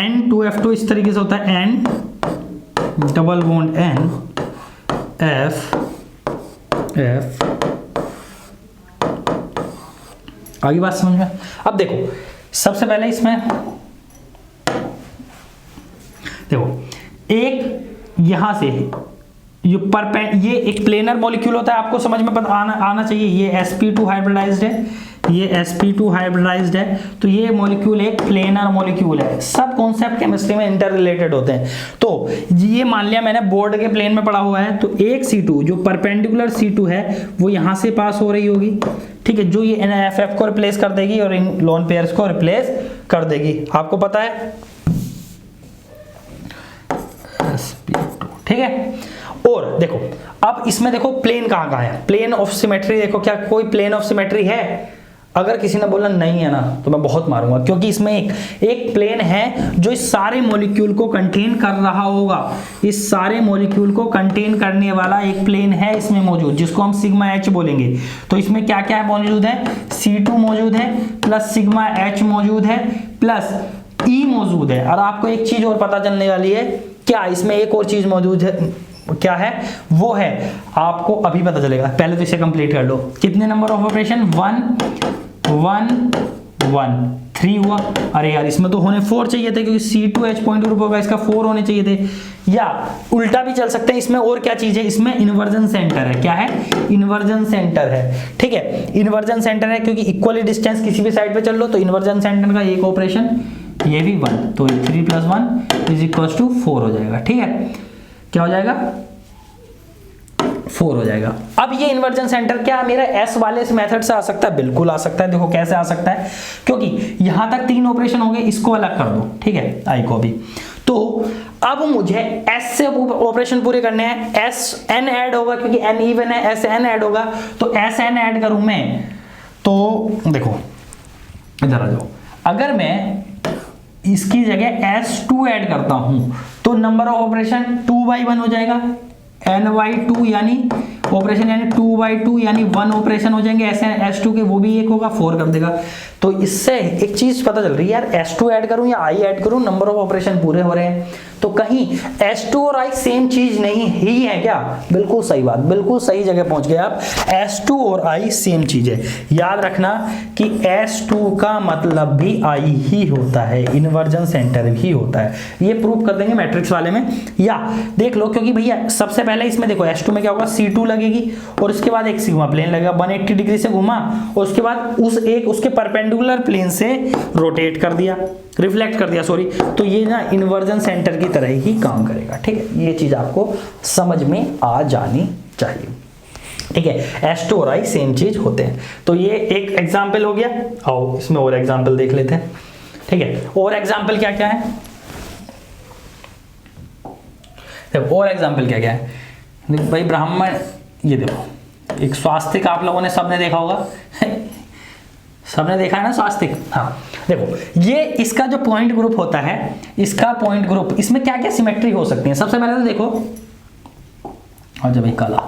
N2F2 इस तरीके से होता है, N double bond N F F, आगे बात समझ में। अब देखो सबसे पहले इसमें देखो, एक यहां से ये एक प्लेनर मॉलिक्यूल होता है, आपको समझ में आना चाहिए। ये sp2 हाइब्रिडाइज्ड है, ये sp2 हाइब्रिडाइज्ड है, तो ये मॉलिक्यूल एक प्लेनर मॉलिक्यूल है। सब कॉन्सेप्ट केमिस्ट्री में इंटर रिलेटेड होते हैं। तो ये मान लिया मैंने बोर्ड के प्लेन में पढ़ा हुआ है, तो एक C2 जो परपेंडिकुलर C2 है वो यहां से पास हो रही होगी, ठीक है, जो ये NFF को रिप्लेस कर देगी और इन लोन पेयर्स को रिप्लेस कर देगी, आपको पता है sp2, ठीक है। और देखो अब इसमें देखो प्लेन कहाँ है, प्लेन ऑफ सिमेट्री देखो, क्या कोई प्लेन ऑफ सिमेट्री है? अगर किसी ने बोला नहीं है ना तो मैं बहुत मारूंगा, क्योंकि इसमें एक प्लेन है जो इस सारे मॉलिक्यूल को कंटेन कर रहा होगा। इस सारे मॉलिक्यूल को कंटेन करने वाला एक प्लेन है इसमें मौजूद, जिसको हम सिग्मा H बोलेंगे। तो इसमें क्या क्या मौजूद है? C2 मौजूद है, प्लस सिग्मा H मौजूद है, प्लस E मौजूद है। और आपको एक चीज और पता चलने वाली है, क्या इसमें एक और चीज मौजूद है, क्या है वो है आपको अभी पता चलेगा। पहले तो इसे कंप्लीट कर लो। कितने नंबर ऑफ ऑपरेशन? 1 1 1 3 हुआ। अरे यार इसमें तो होने 4 चाहिए थे, क्योंकि C2H पॉइंट ग्रुप होगा, इसका 4 होने चाहिए थे। या उल्टा भी चल सकते हैं, इसमें और क्या चीज है? इसमें इन्वर्जन सेंटर है। क्या है? इन्वर्जन सेंटर है, ठीक है। इन्वर्जन सेंटर है क्योंकि इक्वली डिस्टेंस किसी भी साइड पे चल लो, तो इन्वर्जन सेंटर का एक ऑपरेशन, ये भी 1, तो 3 + 1 = 4 हो जाएगा, ठीक है। क्या हो जाएगा? 4 हो जाएगा। अब ये इन्वर्जन सेंटर क्या मेरा S वाले इस मेथड से आ सकता है? बिल्कुल आ सकता है। देखो कैसे आ सकता है, क्योंकि यहां तक 3 ऑपरेशन हो गए, इसको अलग कर दो, ठीक है, I को भी। तो अब मुझे S से ऑपरेशन पूरे करने हैं, SN ऐड होगा क्योंकि N इवन है, SN ऐड होगा, तो SN ऐड करूं मैं, तो देखो इधर आ जाओ, अगर मैं इसकी जगह S2 ऐड करता हूं तो नंबर ऑफ ऑपरेशन 2/1 हो जाएगा, N/2 यानी ऑपरेशन, यानी 2/2 यानी 1 ऑपरेशन हो जाएंगे। ऐसे S2 के वो भी 1 होगा, 4 कर देगा। तो इससे एक चीज पता चल रही है यार, S2 ऐड करूं या I ऐड करूं, नंबर ऑफ ऑपरेशन पूरे हो रहे हैं। तो कहीं S2 और I सेम चीज नहीं ही है क्या? बिल्कुल सही बात, बिल्कुल सही जगह पहुंच गए आप। S2 और I सेम चीज है। याद रखना कि S2 का मतलब भी I ही होता है, इन्वर्जन सेंटर भी होता है। ये प्रूव कर देंगे मैट्रिक्स वाले में, या देख लो, क्योंकि भैया सबसे पहले इसमें देखो S2 में क्या होगा, C2 लगेगी और उसके बाद एक सिग्मा प्लेन लगेगा, 180 डिग्री से घुमा और उसके बाद उसके परपेंडिकुलर प्लेन से रोटेट कर दिया, रिफ्लेक्ट कर दिया, सॉरी। तो ये ना इन्वर्जन सेंटर की तरह ही काम करेगा, ठीक है। ये चीज आपको समझ में आ जानी चाहिए, ठीक है। S2 और I सेम चीज होते हैं। तो ये एक एग्जाम्पल हो गया। आओ इसमें और एग्जाम्पल देख लेते हैं, ठीक है। और एग्जाम्पल क्या क्या है, देखो और एग्जाम्पल क्या क्या है भाई। ब्राह्मण, ये देखो एक स्वास्तिक, आप लोगों ने सबने देखा होगा सबने देखा है ना स्वास्तिक। हाँ देखो, ये इसका जो पॉइंट ग्रुप होता है, इसका पॉइंट ग्रुप, इसमें क्या क्या सिमेट्री हो सकती है। सबसे पहले तो देखो, और जब काला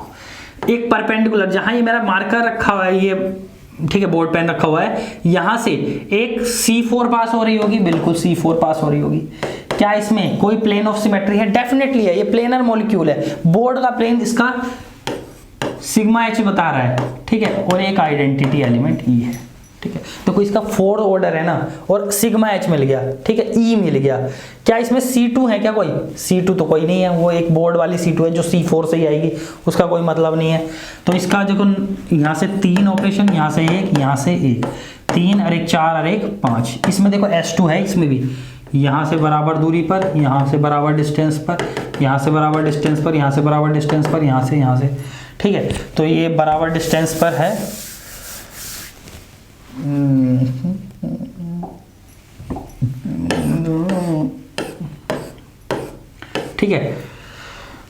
एक परपेंडिकुलर, जहां ये मेरा मार्कर रखा हुआ है, ये ठीक है, बोर्ड पेन रखा हुआ है, यहां से एक C4 पास हो रही होगी, बिल्कुल C4 पास हो रही होगी। क्या इसमें कोई प्लेन ऑफ सिमेट्री है? डेफिनेटली है, ये प्लेनर मॉलिक्यूल है। बोर्ड का प्लेन इसका सिग्मा एच बता रहा है, ठीक है, और एक आइडेंटिटी एलिमेंट ई है, ठीक है। तो कोई इसका 4 ऑर्डर है ना, और सिग्मा एच मिल गया, ठीक है, ई मिल गया। क्या इसमें C2 है क्या? कोई C2 तो कोई नहीं है, वो एक बोर्ड वाली C2 है जो C4 से ही आएगी, उसका कोई मतलब नहीं है। तो इसका देखो यहाँ से 3 ऑपरेशन, यहाँ से 1, यहाँ से 1, 3 और 1 4 और 1 5। इसमें देखो S2 है, इसमें भी यहाँ से बराबर दूरी पर, यहाँ से बराबर डिस्टेंस पर, यहाँ से बराबर डिस्टेंस पर, यहाँ से बराबर डिस्टेंस पर, यहाँ से, ठीक है। तो ये बराबर डिस्टेंस पर है। ठीक है,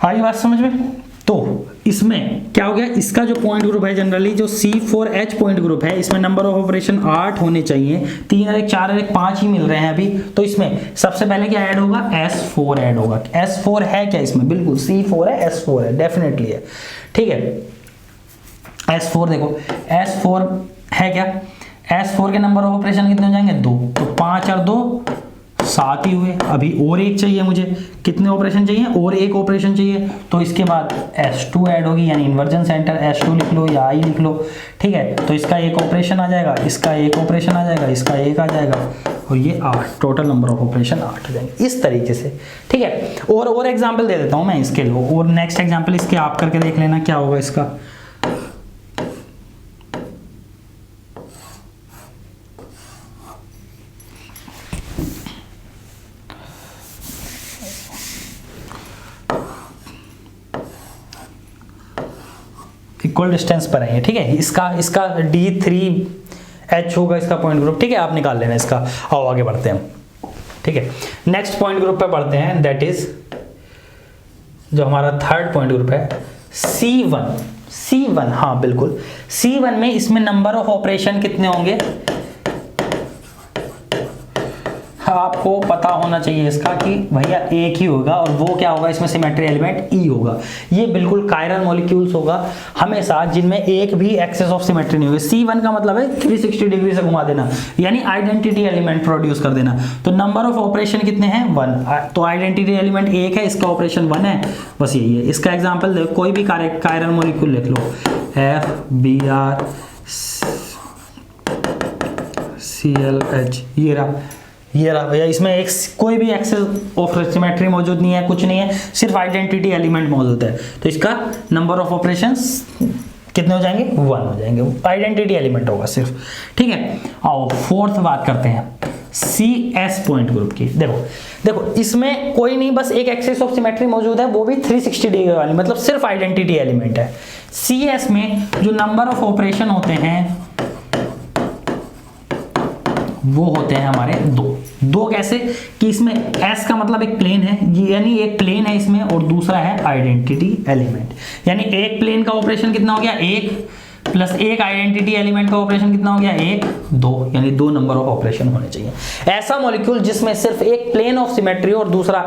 आई बात समझ में? तो इसमें क्या हो गया, इसका जो पॉइंट ग्रुप है जनरली जो C4H पॉइंट ग्रुप है, इसमें नंबर ऑफ ऑपरेशन 8 होने चाहिए, 3 और 1 4 और 1 5 ही मिल रहे हैं अभी। तो इसमें सबसे पहले क्या ऐड होगा? S4 ऐड होगा। S4 है क्या इसमें? बिल्कुल C4 है, S4 है, डेफिनेटली है, ठीक है। S4 देखो, S4 है क्या? S4 के नंबर ऑफ ऑपरेशन कितने हो जाएंगे? 2। तो 5 और 2 7 ही हुए। अभी और एक चाहिए मुझे, कितने ऑपरेशन चाहिए? और एक ऑपरेशन चाहिए। तो इसके बाद S2 ऐड होगी, यानी इन्वर्जन सेंटर S2 लिख लो या I लिख लो, ठीक है। तो इसका एक ऑपरेशन आ जाएगा, इसका एक ऑपरेशन आ जाएगा, इसका एक आ जाएगा, और ये 8, टोटल नंबर ऑफ ऑपरेशन 8 हो जाएंगे इस तरीके से, ठीक है। और एग्जाम्पल दे देता हूँ मैं इसके लिए, और नेक्स्ट एग्जाम्पल इसके आप करके देख लेना क्या होगा इसका। इक्वल डिस्टेंस पर है, ठीक है। इसका D3H होगा इसका पॉइंट ग्रुप, ठीक है, आप निकाल लेना इसका। आओ आगे बढ़ते हैं, ठीक है। नेक्स्ट पॉइंट ग्रुप पे बढ़ते हैं, दैट इज जो हमारा थर्ड पॉइंट ग्रुप है C1। हाँ बिल्कुल, C1 में इसमें नंबर ऑफ ऑपरेशन कितने होंगे? आपको पता होना चाहिए इसका कि भैया एक ही होगा, और वो क्या होगा? इसमें सिमेट्री एलिमेंट ई होगा। ये बिल्कुल कायरल मॉलिक्यूल्स होगा हमेशा जिनमें एक भी एक्सेस ऑफ सिमेट्री नहीं होगी। C1 का मतलब है 360 डिग्री से घुमा देना, यानी आइडेंटिटी एलिमेंट प्रोड्यूस कर देना। तो नंबर ऑफ ऑपरेशन कितने हैं? 1। तो आइडेंटिटी एलिमेंट 1 है, इसका ऑपरेशन 1 है, बस यही है। इसका एग्जाम्पल देखो, कोई भी कायरल मॉलिक्यूल लिख लो, FBrClH, ये रहा भैया। इसमें एक कोई भी एक्सेस ऑफ सिमेट्री मौजूद नहीं है, कुछ नहीं है, सिर्फ आइडेंटिटी एलिमेंट मौजूद है। तो इसका नंबर ऑफ ऑपरेशंस कितने हो जाएंगे? 1 हो जाएंगे, आइडेंटिटी एलिमेंट होगा सिर्फ, ठीक है। आओ फोर्थ बात करते हैं CS पॉइंट ग्रुप की। देखो इसमें कोई नहीं, बस एक एक्सेस ऑफ सिमेट्री मौजूद है, वो भी 360 डिग्री वाली, मतलब सिर्फ आइडेंटिटी एलिमेंट है। CS में जो नंबर ऑफ ऑपरेशन होते हैं वो होते हैं हमारे 2 कैसे? कि इसमें S का मतलब एक प्लेन है, यानी एक प्लेन है इसमें, और दूसरा है आइडेंटिटी एलिमेंट। यानी एक प्लेन का ऑपरेशन कितना हो गया? 1 प्लस एक आइडेंटिटी एलिमेंट का ऑपरेशन कितना हो गया? 1 2, यानी 2 नंबर ऑफ ऑपरेशन होने चाहिए। ऐसा मॉलिक्यूल जिसमें सिर्फ एक प्लेन ऑफ सिमेट्री और दूसरा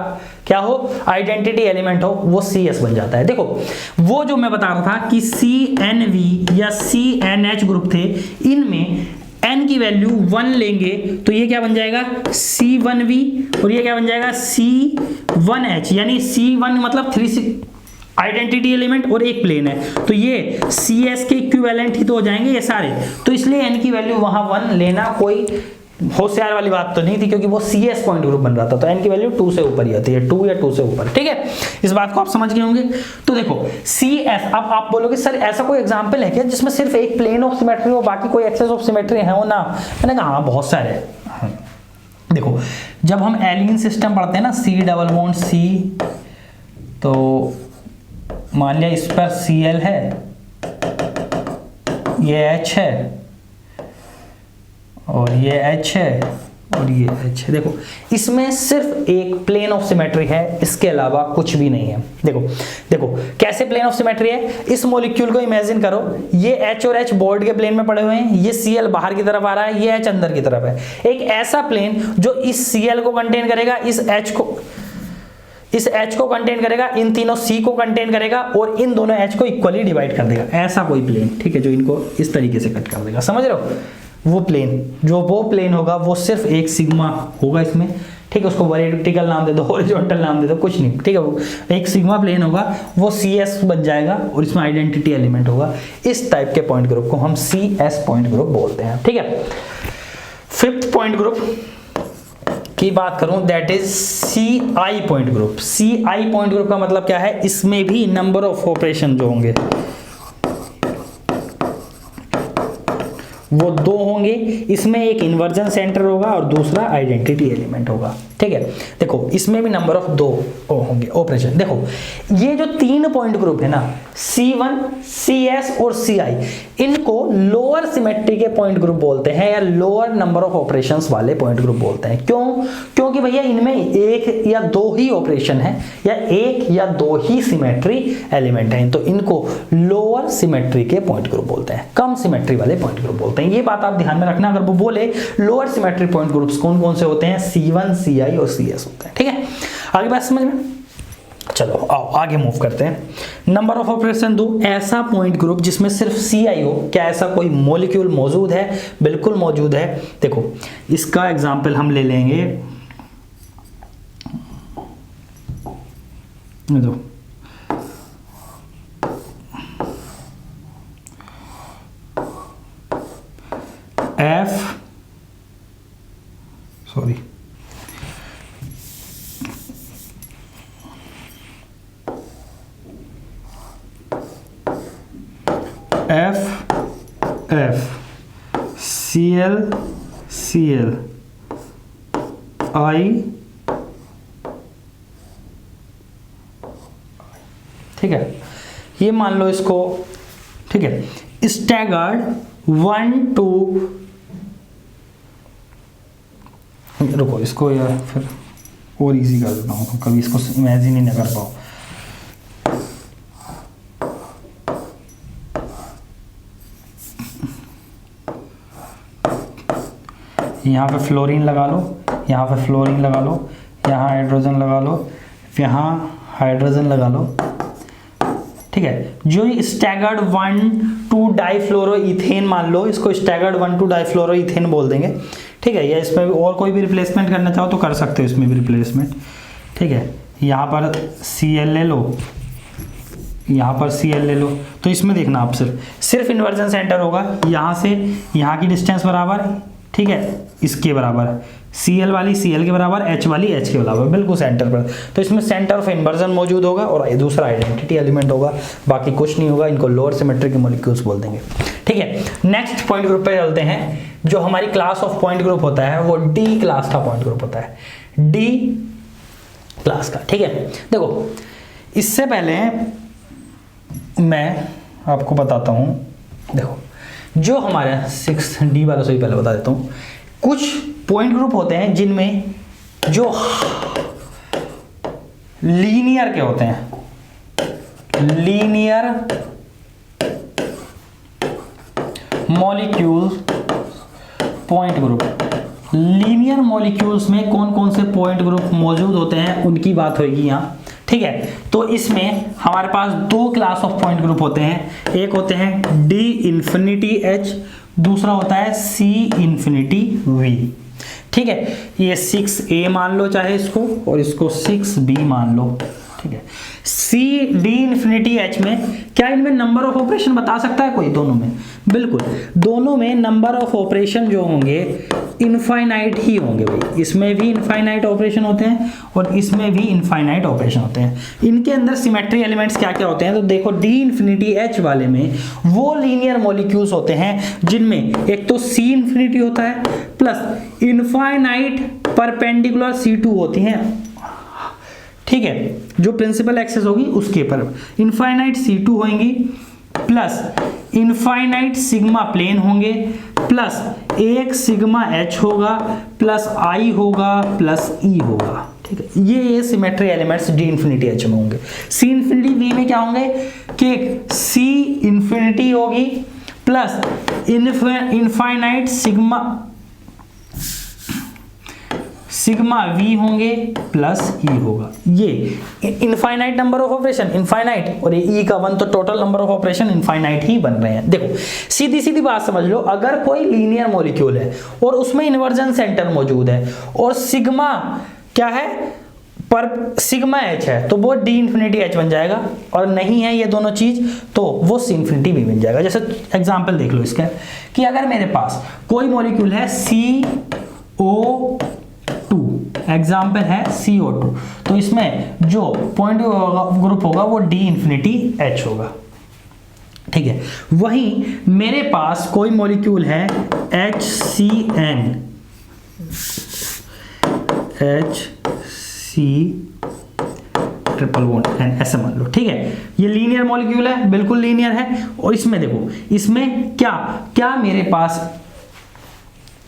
क्या हो? आइडेंटिटी एलिमेंट हो, वो CS बन जाता है। देखो वो जो मैं बता रहा था कि CNV या CNH ग्रुप थे, इनमें n की वैल्यू 1 लेंगे तो ये क्या बन जाएगा? C1V, और ये क्या बन जाएगा? C1H, यानी C1 मतलब 3 आइडेंटिटी एलिमेंट और एक प्लेन है, तो ये CS के इक्विवेलेंट ही तो हो जाएंगे ये सारे। तो इसलिए n की वैल्यू वहां 1 लेना कोई होशियार वाली बात तो नहीं थी, क्योंकि वो CS पॉइंट ग्रुप बन रहा था, तो n की वैल्यू 2 से ऊपर ही आती है, 2 या 2 से ऊपर, ठीक है। इस बात को आप समझ गए होंगे। तो देखो CS, अब आप बोलोगे सर ऐसा कोई एग्जांपल है क्या जिसमें सिर्फ एक प्लेन ऑफ सिमेट्री हो, बाकी कोई एक्सेस ऑफ सिमेट्री है हो ना? मैंने कहा हाँ बहुत सारे हैं। देखो जब हम एलियन सिस्टम पढ़ते हैं ना, C डबल बॉन्ड C, तो मान लिया इस पर Cl है, ये H है, और ये H है, और ये H है। देखो इसमें सिर्फ एक प्लेन ऑफ सिमेट्री है, इसके अलावा कुछ भी नहीं है। देखो कैसे प्लेन ऑफ सिमेट्री है? इस मॉलिक्यूल को इमेजिन करो, ये H और H बोर्ड के प्लेन में पड़े हुए हैं, ये Cl बाहर की तरफ आ रहा है, ये H अंदर की तरफ है। एक ऐसा प्लेन जो इस Cl को कंटेन करेगा, इस H को कंटेन करेगा, इन तीनों C को कंटेन करेगा, और इन दोनों H को इक्वली डिवाइड कर देगा। ऐसा कोई प्लेन, ठीक है, जो इनको इस तरीके से कट कर देगा। समझ रहे हो? वो प्लेन होगा वो सिर्फ एक सिग्मा होगा इसमें, ठीक है, उसको वर्टिकल नाम दे दो, हॉरिजॉन्टल नाम दे दो, कुछ नहीं, ठीक है, एक सिग्मा प्लेन होगा वो CS बन जाएगा और इसमें आइडेंटिटी एलिमेंट होगा। इस टाइप के पॉइंट ग्रुप को हम CS पॉइंट ग्रुप बोलते हैं, ठीक है। फिफ्थ पॉइंट ग्रुप की बात करूं, that is CI point group. CI point group का मतलब क्या है, इसमें भी नंबर ऑफ ऑपरेशन जो होंगे वो 2 होंगे, इसमें एक इन्वर्जन सेंटर होगा और दूसरा आइडेंटिटी एलिमेंट होगा, ठीक है। देखो इसमें भी नंबर ऑफ 2 होंगे ऑपरेशन। देखो ये जो 3 पॉइंट ग्रुप है ना, C1, CS और CI, इनको लोअर सिमेट्री के पॉइंट ग्रुप बोलते हैं या लोअर नंबर ऑफ ऑपरेशंस वाले पॉइंट ग्रुप बोलते हैं। क्यों? क्योंकि भैया इनमें 1 या 2 ही ऑपरेशन है या 1 या 2 ही सिमेट्री एलिमेंट हैं, तो इनको लोअर सिमेट्री के पॉइंट ग्रुप बोलते हैं, कम सिमेट्री वाले पॉइंट ग्रुप बोलते हैं। ये बात आप ध्यान में रखना, अगर वो बोले लोअर सिमेट्री पॉइंट ग्रुप्स कौन कौन से होते हैं, C1, CI और CS होते हैं, ठीक है। आगे बात समझ में, चलो आओ आगे मूव करते हैं। नंबर ऑफ ऑपरेशन 2, ऐसा पॉइंट ग्रुप जिसमें सिर्फ CI हो। क्या ऐसा कोई मॉलिक्यूल मौजूद है? बिल्कुल मौजूद है। देखो इसका एग्जांपल हम ले लेंगे, दो F Cl I, ठीक है, ये मान लो इसको, ठीक है, स्टैगर्ड 1 2, रुको इसको यार फिर और इजी कर देता हूँ, कभी इसको इमेजिन ही नहीं कर पाओ। यहाँ पे फ्लोरीन लगा लो, यहाँ पे फ्लोरीन लगा लो, यहाँ हाइड्रोजन लगा लो, यहाँ हाइड्रोजन लगा लो, ठीक है। जो स्टैगर्ड 1 2 डाइफ्लोरोइथेन मान लो, इसको स्टैगर्ड 1 2 डाइफ्लोरोइथेन बोल देंगे, ठीक है। या इसमें भी और कोई भी रिप्लेसमेंट करना चाहो तो कर सकते हो, इसमें भी रिप्लेसमेंट, ठीक है। यहाँ पर Cl ले लो, यहाँ पर Cl ले लो, तो इसमें देखना आप सिर्फ इन्वर्जन सेंटर होगा, यहाँ से यहाँ की डिस्टेंस बराबर, ठीक है, इसके बराबर, Cl वाली Cl के बराबर, H वाली H के बराबर, बिल्कुल सेंटर पर। तो इसमें सेंटर ऑफ इन्वर्जन मौजूद होगा और दूसरा आइडेंटिटी एलिमेंट होगा, बाकी कुछ नहीं होगा। इनको लोअर सिमेट्री के मॉलिक्यूल्स बोल देंगे, ठीक है। नेक्स्ट पॉइंट ग्रुप पे चलते हैं। जो हमारी क्लास ऑफ पॉइंट ग्रुप होता है वो D क्लास का पॉइंट ग्रुप होता है, D क्लास का, ठीक है। देखो इससे पहले मैं आपको बताता हूं, देखो जो हमारे 6D वाला से पहले बता देता हूँ, कुछ पॉइंट ग्रुप होते हैं जिनमें जो लीनियर के होते हैं, linear molecule point group. Linear molecules में कौन कौन से पॉइंट ग्रुप मौजूद होते हैं उनकी बात होगी यहाँ, ठीक है। तो इसमें हमारे पास 2 क्लास ऑफ पॉइंट ग्रुप होते हैं, एक होते हैं D इंफिनिटी H, दूसरा होता है C इंफिनिटी V, ठीक है। ये 6A मान लो चाहे इसको, और इसको 6B मान लो, ठीक है। C D इंफिनिटी H में क्या इनमें नंबर ऑफ ऑपरेशन बता सकता है कोई? दोनों में, बिल्कुल दोनों में नंबर ऑफ ऑपरेशन जो होंगे इनफाइनाइट ही होंगे भाई। इसमें भी इनफाइनाइट ऑपरेशन होते हैं और इसमें भी इनफाइनाइट ऑपरेशन होते हैं। इनके अंदर सिमेट्री एलिमेंट्स क्या क्या होते हैं, तो देखो D इंफिनिटी H वाले में वो लीनियर मॉलिक्यूल्स होते हैं जिनमें एक तो C इंफिनिटी होता है प्लस इनफाइनाइट परपेंडिकुलर C2 होती हैं, ठीक है। जो प्रिंसिपल एक्सेस होगी उसके पर इनफाइनाइट C2 होंगी प्लस इनफाइनाइट सिग्मा प्लेन होंगे प्लस एक सिग्मा H होगा प्लस I होगा प्लस E होगा, ठीक है। ये symmetry elements D infinity H में होंगे। C इंफिनिटी V में क्या होंगे कि C इंफिनिटी होगी प्लस इनफाइनाइट सिग्मा V होंगे प्लस E होगा। ये infinite number of operation infinite, और ये E का 1, तो total number of operation infinite ही बन रहे हैं। देखो सीधी सीधी बात समझ लो, अगर कोई लीनियर मॉलिक्यूल है और उसमें इन्वर्जन सेंटर मौजूद है और सिग्मा क्या है, पर सिग्मा एच है तो वो डी इन्फिनिटी एच बन जाएगा, और नहीं है ये दोनों चीज तो वो सी इन्फिनिटी बी बन जाएगा। जैसे एग्जांपल देख लो इसका, कि अगर मेरे पास कोई मॉलिक्यूल है CO2, एग्जांपल है CO2, तो इसमें जो पॉइंट ग्रुप होगा वो डी इन्फिनिटी एच होगा, ठीक है। वहीं मेरे पास कोई मॉलिक्यूल है HCN, ट्रिपल बॉन्ड एन, ऐसे मान लो, ठीक है। ये लीनियर मॉलिक्यूल है, बिल्कुल लीनियर है। और इसमें देखो, इसमें क्या मेरे पास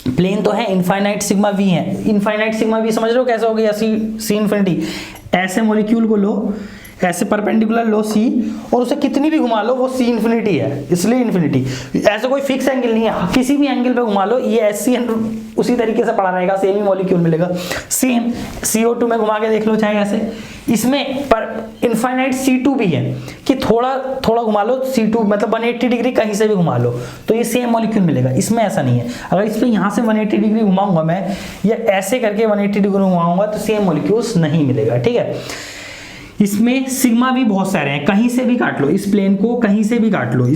प्लेन तो है, इनफाइनाइट सिग्मा वी है। इनफाइनाइट सिग्मा वी समझ रहे हो कैसे हो गया, सी इन्फिनिटी। ऐसे मॉलिक्यूल को लो, ऐसे परपेंडिकुलर लो सी, और उसे कितनी भी घुमा लो वो सी इन्फिनिटी है, इसलिए इन्फिनिटी। ऐसा कोई फिक्स एंगल नहीं है, किसी भी एंगल पे घुमा लो ये HCN उसी तरीके से पड़ा रहेगा, सेम ही मॉलिक्यूल मिलेगा। सेम CO2 में घुमा के देख लो चाहे ऐसे। इसमें पर इनफाइनाइट C2 भी है, कि थोड़ा थोड़ा घुमा लो C2, मतलब 180 डिग्री कहीं से भी घुमा लो तो ये सेम मॉलिक्यूल मिलेगा। इसमें ऐसा नहीं है, अगर इस पर यहाँ से 180 डिग्री घुमाऊंगा मैं, या ऐसे करके 180 डिग्री घुमाऊंगा तो सेम मॉलिक्यूल्स नहीं मिलेगा, ठीक है। इसमें सिग्मा भी बहुत सारे हैं, कहीं से भी काट लो, इस प्लेन को कहीं से भी काट लो,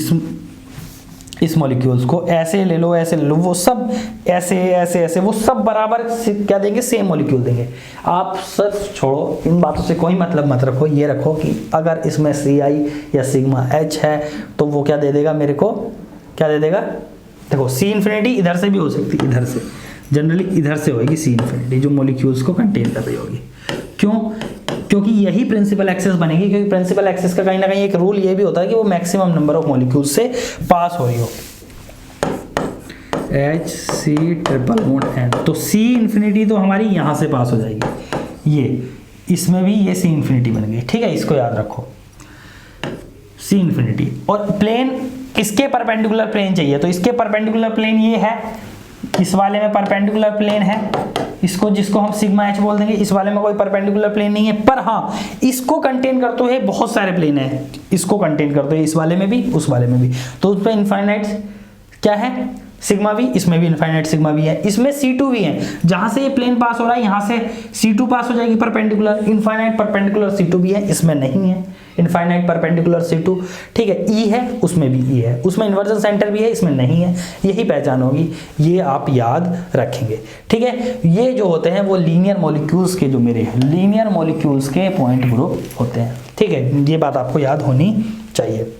इस मॉलिक्यूल्स को ऐसे ले लो, ऐसे ले लो, वो सब ऐसे ऐसे ऐसे, वो सब बराबर क्या देंगे, सेम मॉलिक्यूल देंगे। आप सब छोड़ो, इन बातों से कोई मतलब मत रखो, ये रखो कि अगर इसमें CI या सिग्मा H है तो वो क्या दे देगा मेरे को, क्या दे देगा। देखो सी इन्फिनिटी इधर से भी हो सकती है, इधर से, जनरली इधर से होगी सी इन्फिनिटी, जो मॉलिक्यूल्स को कंटेन कर रही होगी। क्यों, क्योंकि यही प्रिंसिपल एक्सिस बनेगी, क्योंकि प्रिंसिपल एक्सिस का कहीं ना कहीं एक रूल ये भी होता है कि वो मैक्सिमम नंबर ऑफ मॉलिक्यूल से पास हो रही हो। HC ट्रिपल बॉन्ड N, तो C इन्फिनिटी तो हमारी यहाँ से पास हो जाएगी, ये इसमें भी ये C इन्फिनिटी बन गई, ठीक है। इसको याद रखो, C इन्फिनिटी। और प्लेन इसके परपेंडिकुलर प्लेन चाहिए, तो इसके परपेंडिकुलर प्लेन ये है, इस वाले में परपेंडिकुलर प्लेन है, इसको जिसको हम सिग्मा H बोल देंगे। इस वाले में कोई परपेंडिकुलर प्लेन नहीं है, पर हाँ इसको कंटेन करते हुए बहुत सारे प्लेन है, इसको कंटेन करते हुए इस वाले में भी, उस वाले में भी, तो उस पर इनफाइनाइट क्या है, सिग्मा भी, इसमें भी इनफाइनाइट सिग्मा भी है, इसमें C2 भी है। जहां से ये प्लेन पास हो रहा है यहाँ से C2 पास हो जाएगी परपेंडिकुलर, इनफाइनाइट परपेंडिकुलर C2 भी है, इसमें नहीं है इनफाइनाइट परपेंडिकुलर C2, ठीक है। E है, उसमें भी E है, उसमें इन्वर्जन सेंटर भी है, इसमें नहीं है। यही पहचान होगी, ये आप याद रखेंगे, ठीक है। ये जो होते हैं वो लीनियर मॉलिक्यूल्स के, जो मेरे लीनियर मॉलिक्यूल्स के पॉइंट ग्रुप होते हैं, ठीक है। ये बात आपको याद होनी चाहिए।